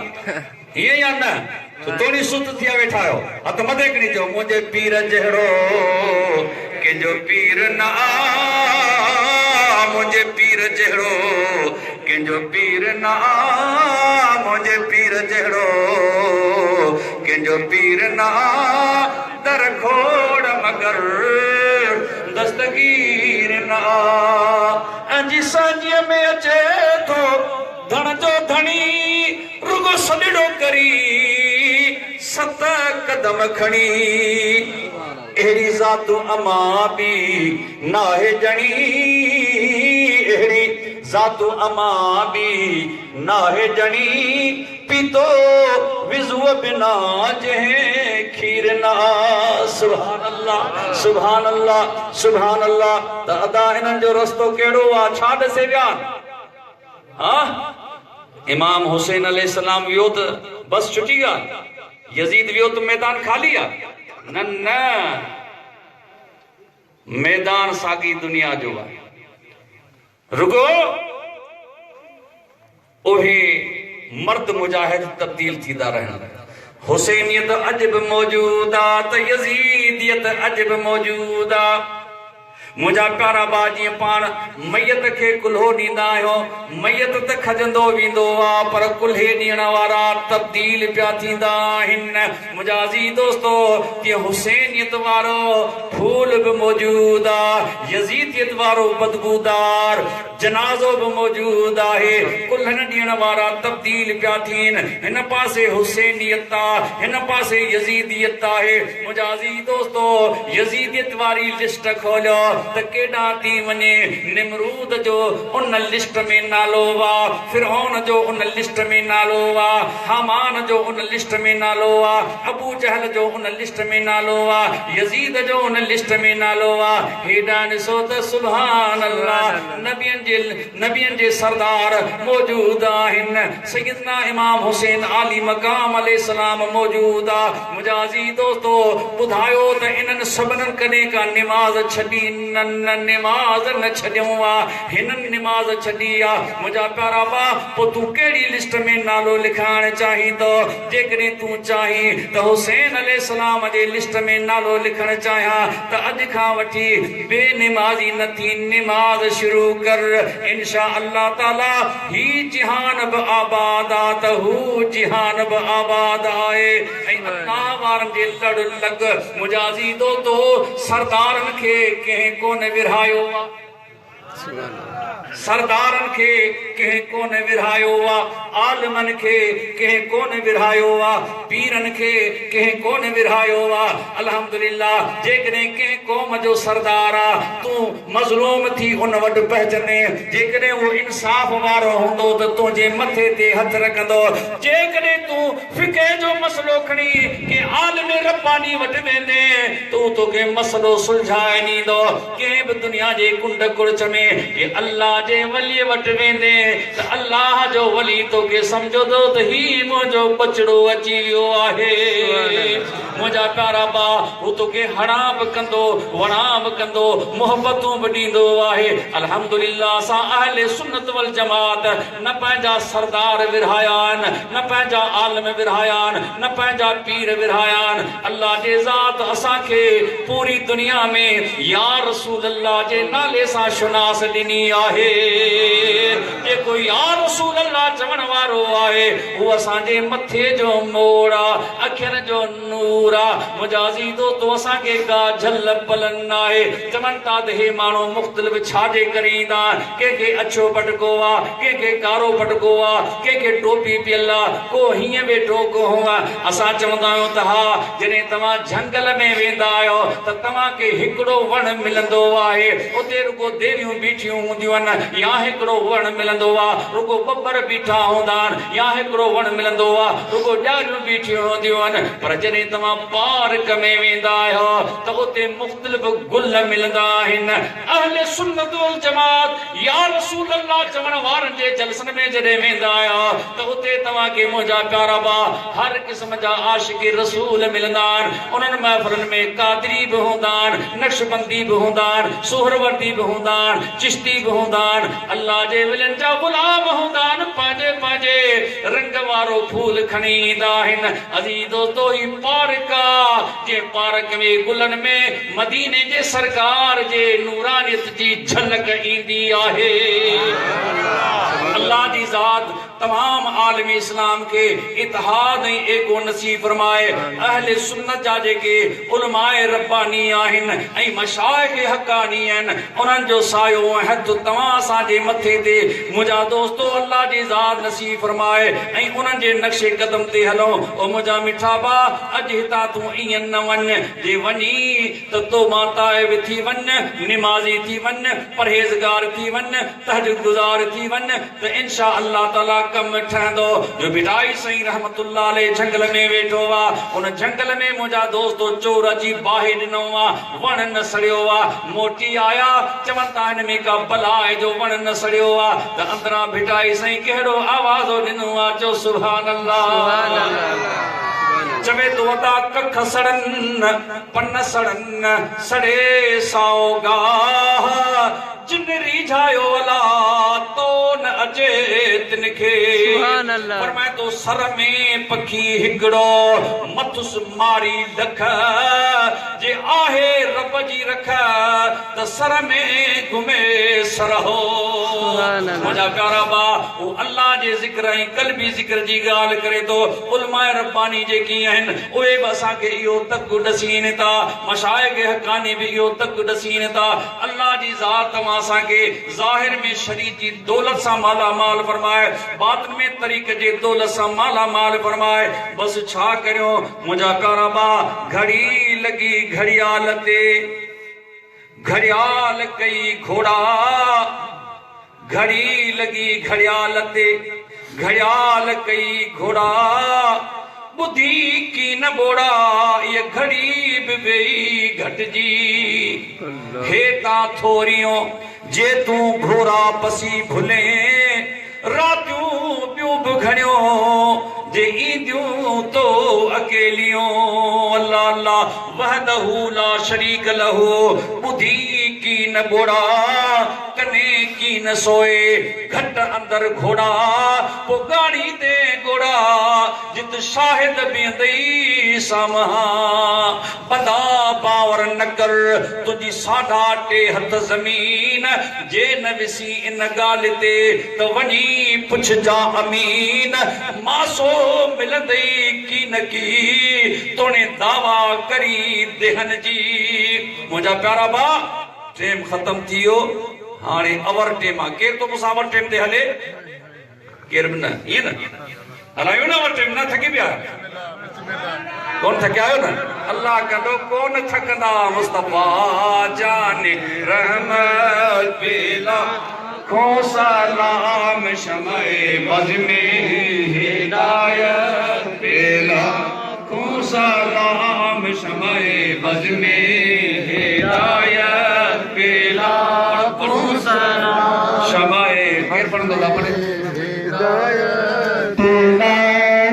हीअं या न थोरी सुत थिया वेठा आहियो हथ मथे खणी चओ मुंहिंजे पीर जहिड़ो कंहिंजो पीर न मुंहिंजे पीर जहिड़ो कंहिंजो पीर न मुंहिंजे पीर जहिड़ो कंहिंजो पीर न दर खोड़ मगर दस्तगीर न अंजी सांझीअ में अचे थो धन जो धणी रुगो सॾड़ो करी सत कदम खणी अहिड़ी ज़ात अमा बि नाहे ॼणी अहिड़ी ज़ात अमा बि नाहे ॼणी पीतो विज़ुअ बिना जंहिं खीर न सुभान अल्लाह सुभान अल्लाह सुभान अल्लाह त अदा हिननि जो रस्तो कहिड़ो आहे छा ॾसे विया हाँ इमाम हुसैन अलैहिस्सलाम वियो त बस छुटी ॻाल्हि यजीद वियो त मैदान खाली आहे न न मैदान साॻी दुनिया जो आहे रुगो उहे मर्द मुजाहिद तब्दील थींदा रहण हुसैनियत अॼु बि मौजूद आहे त यजीदियत अॼु बि मौजूद आहे मुंहिंजा प्यारा भाउ जीअं पाण मैयत खे कुल्हो ॾींदा आहियो मैयत त खजंदो वेंदो आहे पर कुल्हे ॾियण वारा तब्दील पिया थींदा आहिनि मुंहिंजा अज़ीज़ दोस्तो जीअं हुसैनियत वारो फूल बि मौजूद आहे यजीदियत वारो बदबूदार जनाज़ो बि मौजूद आहे कुल्हनि ॾियण वारा तब्दील पिया थियनि हिन पासे हुसैनियत आहे हिन पासे यजीदियत आहे मुंहिंजा अज़ीज़ दोस्तो यजीदियत वारी लिस्ट खोलियो त केॾा थी वञे निमरूद जो उन लिस्ट में नालो आहे फिरौन जो उन लिस्ट में नालो आहे हामान जो उन लिस्ट में नालो आहे अबू जहल जो उन लिस्ट में नालो आहे यजीद जो उन लिस्ट में नालो आहे हेॾा ॾिसो त सुभान अल्लाह नबियनि जे सरदार मौजूद आहिनि सैयदना इमाम हुसैन आली मकाम अलैहिस्सलाम मौजूद आहे मुंहिंजा अज़ीज़ दोस्तो ॿुधायो त इन्हनि सभिनीनि कॾहिं का निमाज़ छॾी निमाज़ न छॾियूं आहे हिननि निमाज़ छॾी आहे मुंहिंजा प्यारा भाउ पोइ तूं कहिड़ी लिस्ट में नालो लिखाइण चाहींदो जेकॾहिं तूं चाहीं त हुसैन अलैहिस्सलाम जे लिस्ट में नालो लिखणु चाहियां त अॼु खां वठी बेनिमाज़ी न थी निमाज़ शुरू कर इंशा अल्लाह ताला ही जिहान बि आबाद आहे त हू जिहान बि आबाद आहे ऐं अल्लाह वारनि जे लड़ लॻ मुंहिंजा अज़ीज़ दोस्तो सरदारनि खे कंहिं कोन विरहायो सरदारनि खे कंहिं कोन विरहायो आहे आलिमनि खे कंहिं कोन विरहायो आहे पीरनि खे कंहिं कोन विरहायो आहे अल्हम्दुलिल्लाह जेकॾहिं कंहिं क़ौम जो सरदार आहे तूं मज़लूम थी उन वटि पहुचंदे जेकॾहिं उहो इंसाफ़ वारो हूंदो त तुंहिंजे मथे ते हथ रखंदो जेकॾहिं तूं फ़िक़े जो मसइलो खणी कंहिं आलिम रब्बानी वटि वेंदे तूं तोखे मसइलो सुलझाए ॾींदो कंहिं बि दुनिया जे कुंड कुड़च में के अल्लाह जे वली वटि वेंदे त अल्लाह जो वली तोखे सम्झो त ही मुंहिंजो बचड़ो अची वियो आहे मुझा प्यारा बा वो तो के हड़ा बि कंदो वणा बि कंदो मोहब्बतूं बि ॾींदो आहे। अल्हम्दुलिल्लाह असां अहले सुन्नत वल जमात न पंहिंजा सरदार विरहाया आहिनि, न पंहिंजा आलम विरहाया आहिनि, न पंहिंजा पीर विरहाया आहिनि। अल्लाह जे ज़ात असांखे पूरी दुनिया में या रसूल अल्लाह जे नाले सां शुनास ॾिनी आहे। जेको या रसूल अल्लाह चवण वारो आहे उहो असांजे मथे जो मोड़ आहे, अखियुनि जो नूर आहे। मुंहिंजा अज़ीज़ो तो असांखे का झल पलन आहे। चवनि था त हे माण्हू मुख़्तलिफ़ छाजे करे ईंदा, कंहिंखे अछो पटको आहे, कंहिंखे कारो पटको आहे, कंहिंखे टोपी पियल आहे, को हीअं वेठो को हुआ। असां चवंदा आहियूं त हा जॾहिं तव्हां झंगल में वेंदा आहियो त तव्हांखे हिकिड़ो वण मिलंदो आहे, उते रुगो देवियूं बीठियूं हूंदियूं आहिनि, या हिकिड़ो वण मिलंदो आहे रुगो बब्बर बीठा हूंदा आहिनि, या हिकिड़ो वण मिलंदो आहे रुगो ॾारियूं बीठियूं हूंदियूं आहिनि। पर जॾहिं तव्हां पार्क में वेंदा आहियो त उते मुख़्तलिफ़ गुल मिलंदा आहिनि। अहले सुन्नत वल जमात या रसूल अल्लाह चवण वारनि जे जलसन में जॾहिं वेंदा आहियो त उते तव्हांखे मुंहिंजा प्यारा बा हर क़िस्म जा आशिक रसूल मिलंदा आहिनि। उन्हनि महफ़िलनि में कादरी बि हूंदा आहिनि, नक्शबंदी बि हूंदा आहिनि, सोहरवर्दी बि हूंदा आहिनि, चिश्ती बि हूंदा आहिनि, अल्लाह जे विलियुनि जा गुलाम हूंदा आहिनि, पंहिंजे पंहिंजे रंग वारो फूल खणी ईंदा आहिनि। अज़ीज़ दोस्तो ही पार्क आहे, जे पार्क में गुलनि में मदीने जे सरकार जे नूरानियत जी झलक ईंदी आहे। अल्लाह जी ज़ात तमाम आलमी इस्लाम के इत्तेहाद ऐं एको नसीब फरमाए। अहले सुन्नत जा जेके उलमाए रब्बानी आहिनि ऐं मशाइख़ हक़ानी आहिनि, उन्हनि जो सायो ऐं हथ तव्हां असांजे मथे ते मुंहिंजा दोस्तो अल्लाह जी ज़ात नसीब फरमाए ऐं उन्हनि जे नक्शे कदम ते हलो। ओ मुंहिंजा मिठा बा अॼु हितां तूं ईअं न वञ, जे वञी त तो माताइब थी वञ, निमाज़ी थी वञ, परहेज़गार थी वञ, तहज्जुद गुज़ार थी वञ, त इंशा अल्लाह ताला कम ठहंदो। जो बिटाई सही रहमतुल्लाह अलैह जंगल में वेठो वा, उन जंगल में मुंहिंजा दोस्तो चोर अची बाहि ॾिनो वा, वण न सड़ियो वा, मोटी आया चवनि था हिन में का बला आहे जो वण न सड़ियो वा। त अंदरां बिटाई सही कहिड़ो आवाज़ो ॾिनो आहे, चओ सुभान अल्लाह। चवे तो वता कख सड़न पन सड़न सड़े साओगा, जिन रिझायो अला तो न अचे तिनखे। फरमाए तो सर में पखी हिकिड़ो मथुस मारी ॾख, जे आहे रब जी रख त सर में घुमे सरहो। मुंहिंजा प्यारा बा वो अल्लाह जे ज़िक्र ऐं क़ल्बी ज़िक्र जी ॻाल्हि करे तो। उलमाए रब्बानी जेकी आहिनि उहे बि असांखे इहो तक ॾसीनि था, मशाइख़ हक़ानी बि इहो तक ॾसीनि था। अल्लाह जी ज़ात तव्हां असांखे ज़ाहिर में शरीर जी दौलत सां माला माल फरमाए, बातिन में तरीक़े जे दौलत सां माला माल फरमाए। बसि छा करियो मुंहिंजा प्यारा बा, घड़ी लॻी घड़ियाल ते, घड़ियाल कई घोड़ा, घड़ी लगी घड़ियाल ते, घड़ियाल कई घोड़ा, बुद्धि की न बोड़ा, ये घड़ी भी बेई घटजी। हेता थोरियों जे तू घोड़ा पसी भुले, रातियों पियो घड़ियो जे ईंदियूं तो अकेलियों। अल्लाह अल्लाह वहदहू ला शरीक लहू, बुद्धि की न बोड़ा, कने की न सोए, घट अंदर घोड़ा, पो गाड़ी दे घोड़ा, जित शाहिद बिंदई सामहा। बंदा बावर न कर तुझी 3.5 हथ ज़मीन, जे न विसी इन ॻाल्हि ते त वञी पुछ जा अमीन। मासो मिलंदई की न की तोने दावा करी देहन जी। मुंहिंजा प्यारा बा टेम ख़त्म थी वियो, हाणे अवर टेम आहे। केर तो मुसावर टेम ते हले? केर बि न, ईअं न हलायूं न अवर टेम, न थकी पिया कोन थकिया आहियो न? अल्लाह कंदो कोन थकंदा मुस्तफा जाने रहमत पेला को सलाम शमए बज में हिदायत पेला को सलाम शमए बज में हिदायत पेला को सलाम शमए। फिर पढ़ दो पढ़े हिदायत पेला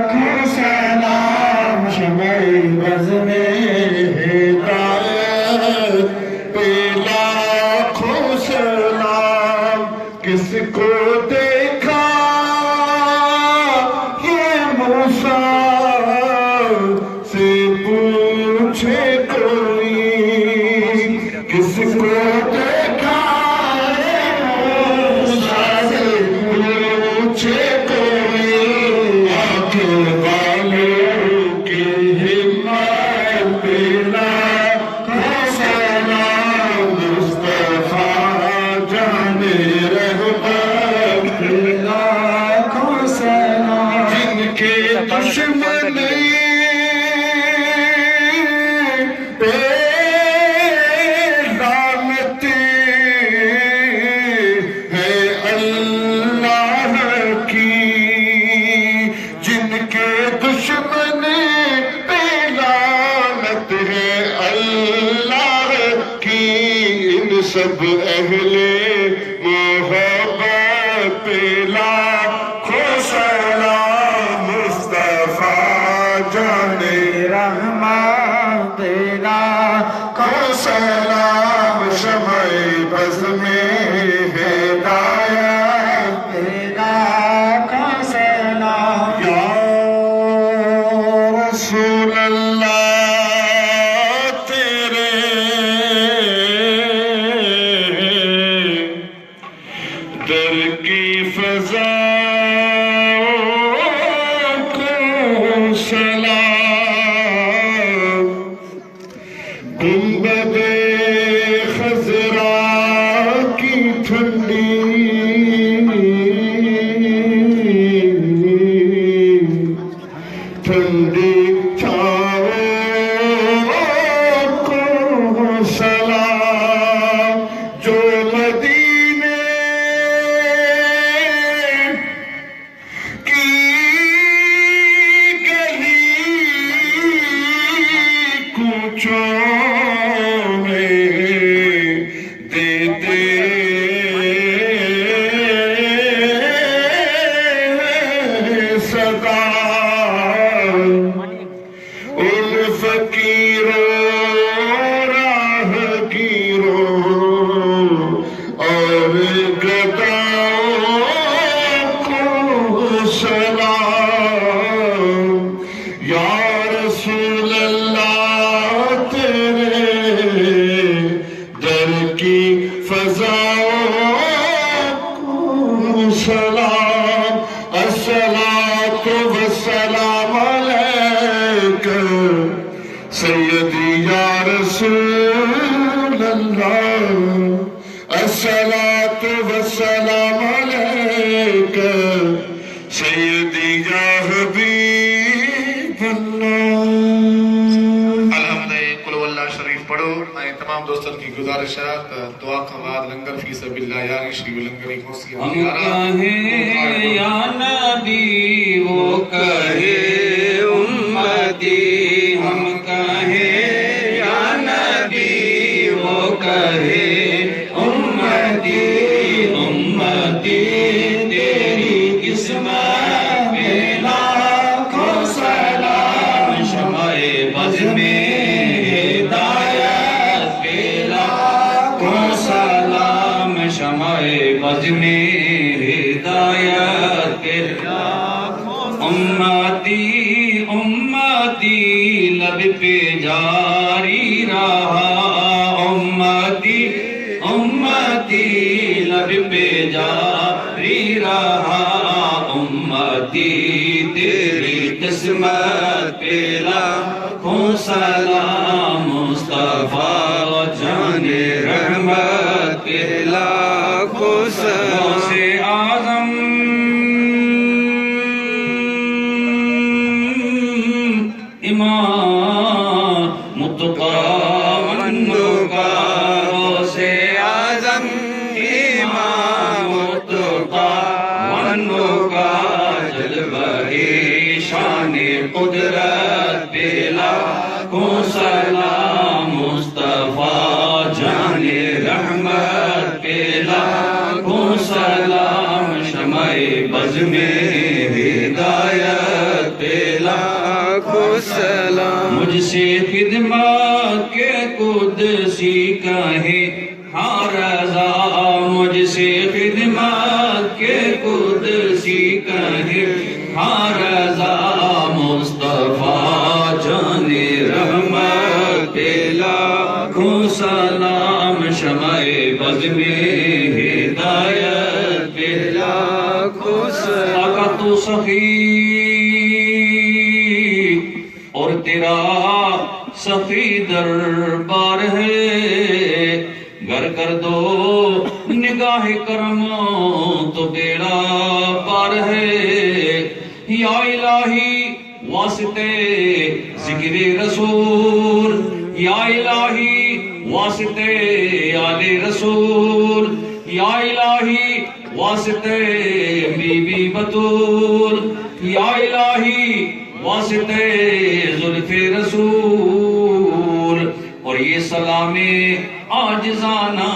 को सलाम शमए बज में ठंडी छाओं को सलाम, जो मदीने की गली कूचों में देते सदा, उन फकीरों राहगीरों और गदाओं को सलाम। या रसूल अल्लाह तेरे दर की फज़ाओं को सलाम। अस्सलातु वस्सलाम अलैका सय्यदी या रसूल अल्लाह, अस्सलातु वस्सलाम अलैका सय्यदी या हबीब अल्लाह। अल्हम्दुलिल्लाह कुल वल्लाह शरीफ पढ़ो ऐं तमाम दोस्तन की गुजारिश है त दुआ खां बाद लंगर फी सबिलिल्लाह यारी श्री लंगर की कोसी हम कहे या नबी वो कहे उम्मती, हम कहे या नबी वो कहे उम्मती, उम्मती तेरी किस्मत पे लाखों सलाम, शमाए बज़ में हिदायत पे लाखों सलाम, शमाए बज़ में हिदायत पे उम्मती, उम्मती लब पे जारी रहा, उम्मती, उम्मती लब पे जारी रहा, उम्मती तेरी किस्मत पे लाखों सलाम, मुस्तफा जाने रहमत पे लाखों सलाम। से आज़म इमाम मुत्तक़ा वन्नुका, से आज़म इमाम मुत्तक़ा वन्नुका, जलवे शाने कुदरत पे लाखों सलाम, मुस्तफा जाने रहमत पे लाखों सलाम, शमाए बज़ में हिदायत पे लाखों सलाम। मुझसे खिदमत के कुदसी कहे हाँ रज़ा, मुझसे खिदमत के कुदसी कहे हाँ रज़ा, मुस्तफा जाने रहमत पे लाखों सलाम, शमाए बज़ में हिदायत पे लाखों सलाम। आका तू सखी और तेरा सखी दरबार है, घर कर दो निगाह करम तो बेड़ा पार है। या इलाही वास्ते जिक्र रसूल, या इलाही वास्ते आले रसूल, या इलाही वास्ते बीबी बतूल, या इलाही वास्ते जुल्फ़े रसूल, और ये सलामे आजिज़ाना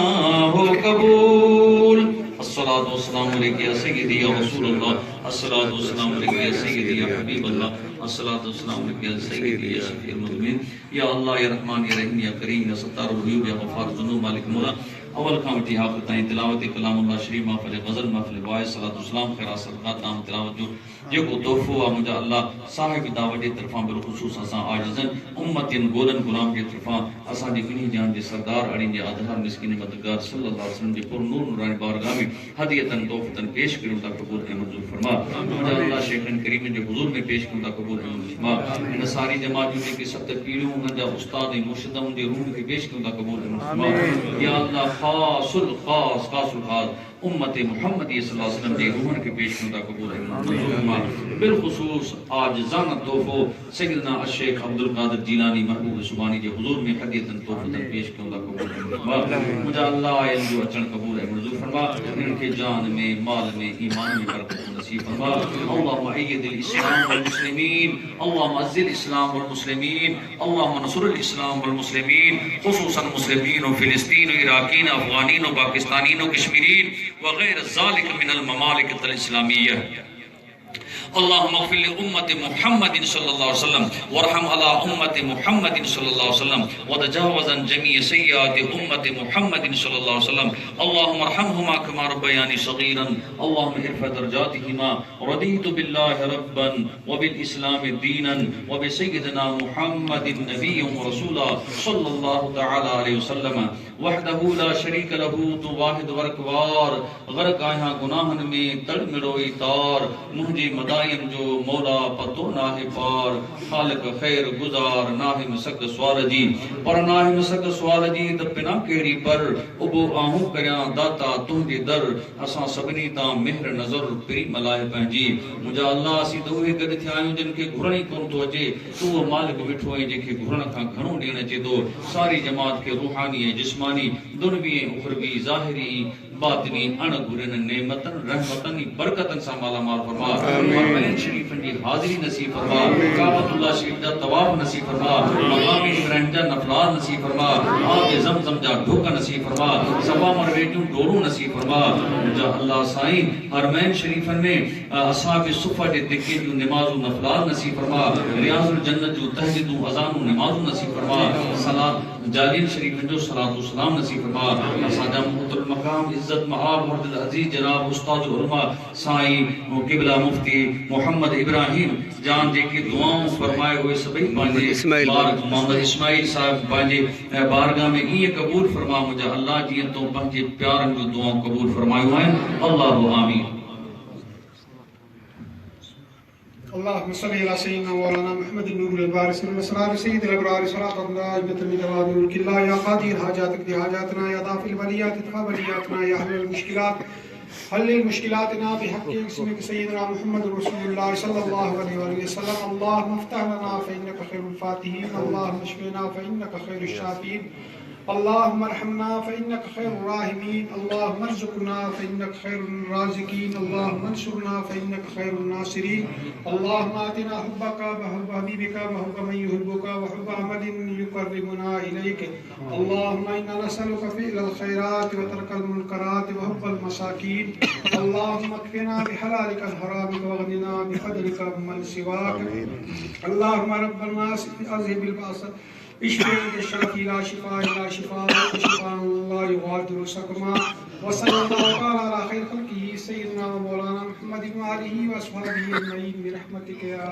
हो कबूल। अस्सलातु वस्सलामु अलैका या सय्यदी या रसूलल्लाह, अस्सलातु वस्सलामु अलैका या सय्यदी या हबीबल्लाह, अस्सलातु वस्सलामु अलैका या सय्यदी या शफीउल मुज़निबीन। या अल्लाह या रहमान या रहीम या करीम या सत्तारुल ग़ुयूब या गफ़्फ़ार ज़ुनूब मालिक मौला, अवल खां वठी आख़िर ताईं तिलावत कलामुल्लाह शरीफ, महफ़िल ग़ज़ल, महफ़िल वाइज़, सलात वस्सलाम, ख़ैरात सदक़ात नाम तिलावत जो जेको तोहफ़ो आहे मुंहिंजा अल्लाह साहिब दावत जे तरफ़ां बिलख़ुसूस असां आजिज़न उम्मतिन गोलन गुलाम जे तरफ़ां असांजे किन्ही जान जे सरदार अड़िन जे आधार मिस्किन मददगार सल्लल्लाहु अलैहि वसल्लम जे पुर नूर नूरानी बारगाह में हदियतन तोहफ़तन पेश करूं था क़बूल ऐं मंज़ूर फरमा। मुंहिंजा अल्लाह शेखन करीम जे हुज़ूर में पेश करूं था क़बूल ऐं मंज़ूर फरमा। इन सारी जमात जूं जेके 7 पीढ़ियूं उन्हनि जा उस्ताद ऐं मुर्शिद उनजे रूह खे पेश करूं था क़बूल ऐं मंज़ूर फरमा। या अल्लाह ख़ासुल ख़ास उम्मत मुहम्मदी सल्लल्लाहु अलैहि वसल्लम जे रूहनि खे पेश करूं था क़बूल ऐं मंज़ूर फरमा। बिलखुसूस आजिज़ाना तोहफो सैयदना शेख अब्दुल कादिर जीलानी महबूब सुबानी जे हुजूर में हदीयतन तोहफतन पेश कयूं ता कबूल फरमा। मुंहिंजा अल्लाह इन जो अचण कबूल ऐं मंज़ूर फरमा। इनके जान में, माल में, ईमान में बरकत नसीब फरमा। अल्लाहुम्मा अय्यिदिल इस्लाम वल मुस्लिमीन, अल्लाहुम्मा अज़्ज़िल इस्लाम वल मुस्लिमीन, अल्लाहुम्मा नसुरिल इस्लाम वल मुस्लिमीन, खुसूसन मुस्लिमीन व फिलिस्तीन व इराकीन व अफगानीन व पाकिस्तानीन व कश्मीरीन व गैर ज़ालिक मिनल ममालिक अल इस्लामिय्या। अल्लाहुम्मा अग़फिर लि उम्मति मुहम्मदिन सल्लल्लाहु अलैहि वसल्लम वरहम अला उम्मति मुहम्मदिन सल्लल्लाहु अलैहि वसल्लम व तजावज़न जमी सय्याति उम्मति मुहम्मदिन सल्लल्लाहु अलैहि वसल्लम। अल्लाहुम्मा अरहमहुमा कमा रब्बयानी सगीरन। अल्लाहुम्मा इरफ़ा दरजातिहिमा। रदीतु बिल्लाहि रब्बन व बिल इस्लामि दीनन व बि सय्यिदिना मुहम्मदिन नबिय्यन व रसूला सल्लल्लाहु तआला अलैहि वसल्लम वहदहु ला शरीक लहू तू वाहिद वरकवार गरक आया गुनाहन में तड़मिड़ो तार मुझे मदायन जो मौला पतो नाहे पार खालिक खैर गुजार नाहे मसक स्वार जी पर नाहे मसक स्वार जी द पिना केड़ी पर उबो आहू करया दाता तुंहिंजे दर असां सभिनी तां मेहर नज़र पिरी मलाए पंहिंजी। मुंहिंजा अल्लाह असीं त उहे गॾु थिया आहियूं जिन खे घुरण ई कोन थो अचे। तूं उहो मालिक वेठो ऐं जंहिंखे घुरण खां घणो ॾियणु अचे थो। सारी जमात खे रूहानी ऐं जिस्मानी दुनवी ऐं उखरवी ज़ाहिरी बातिनी अणघुरनि नेमतन रहमतन बरकतन सां मालामाल फरमा। हरमैन शरीफन जी हाज़िरी नसीब फरमा। काबतुल्लाह शरीफ जा तवाफ नसीब फरमा। मक़ाम इब्राहिम जा नफ़लात नसीब फरमा। आब ज़मज़म जा ढोक नसीब फरमा। सफा मरवेटियूं डोरूं नसीब फरमा। मुंहिंजा अल्लाह साईं हरमैन शरीफन में असहाब सुफ़ा जे दिके जूं नमाज़ूं नफ़लात नसीब फरमा। रियाज़ुल जन्नत जूं तहजीदूं अज़ानूं नमाज़ूं नसीब फरमा। सलात जालिन शरीफन जो सलातु सलाम नसीब फरमा। असांजा मुहतरम मक़ाम इज्जत महाब मुर्तज़ अज़ीज़ जनाब उस्ताद उलमा साईं क़िबला मुफ्ती मोहम्मद इब्राहिम जान जेके दुआऊं फरमाए हुए सभई पंहिंजे मोहम्मद इस्माइल साहब पंहिंजे बारगाह में ईअं क़बूल फरमा। मुंहिंजा अल्लाह जीअं तो पंहिंजे प्यारनि जूं दुआऊं क़बूल फरमायूं आहिनि। अल्लाहु आमीन। اللهم صل على سيدنا مولانا محمد النور البارس المسرار سيد الابرار صلاة الله بتم جواب ملك الله يا قاضي الحاجات اقضي حاجاتنا يا دافع البليات ادفع بلياتنا يا حل المشكلات حل مشكلاتنا بحق اسمك سيدنا محمد رسول الله صلى الله عليه وسلم. اللهم افتح لنا فانك خير الفاتحين. اللهم اشفنا فانك خير الشافين. اللهم ارحمنا فإنك خير الراحمين. اللهم ارزقنا فإنك خير الرازقين. اللهم انصرنا فإنك خير الناصرين. اللهم آتنا حبك وحب حبيبك وحب من يحبك وحب عمل يقربنا إليك. اللهم إنا نسألك فعل الخيرات وترك المنكرات وحب المساكين. اللهم اكفنا بحلالك الحرام واغننا بفضلك من سواك. اللهم رب الناس أذهب البأس اشفي انت الشافي لا شفاء الا شفاءك شفاء لا يغادر سقما. وصلى الله على خير خلقه سيدنا ومولانا محمد وآله وأصحابه أجمعين برحمتك يا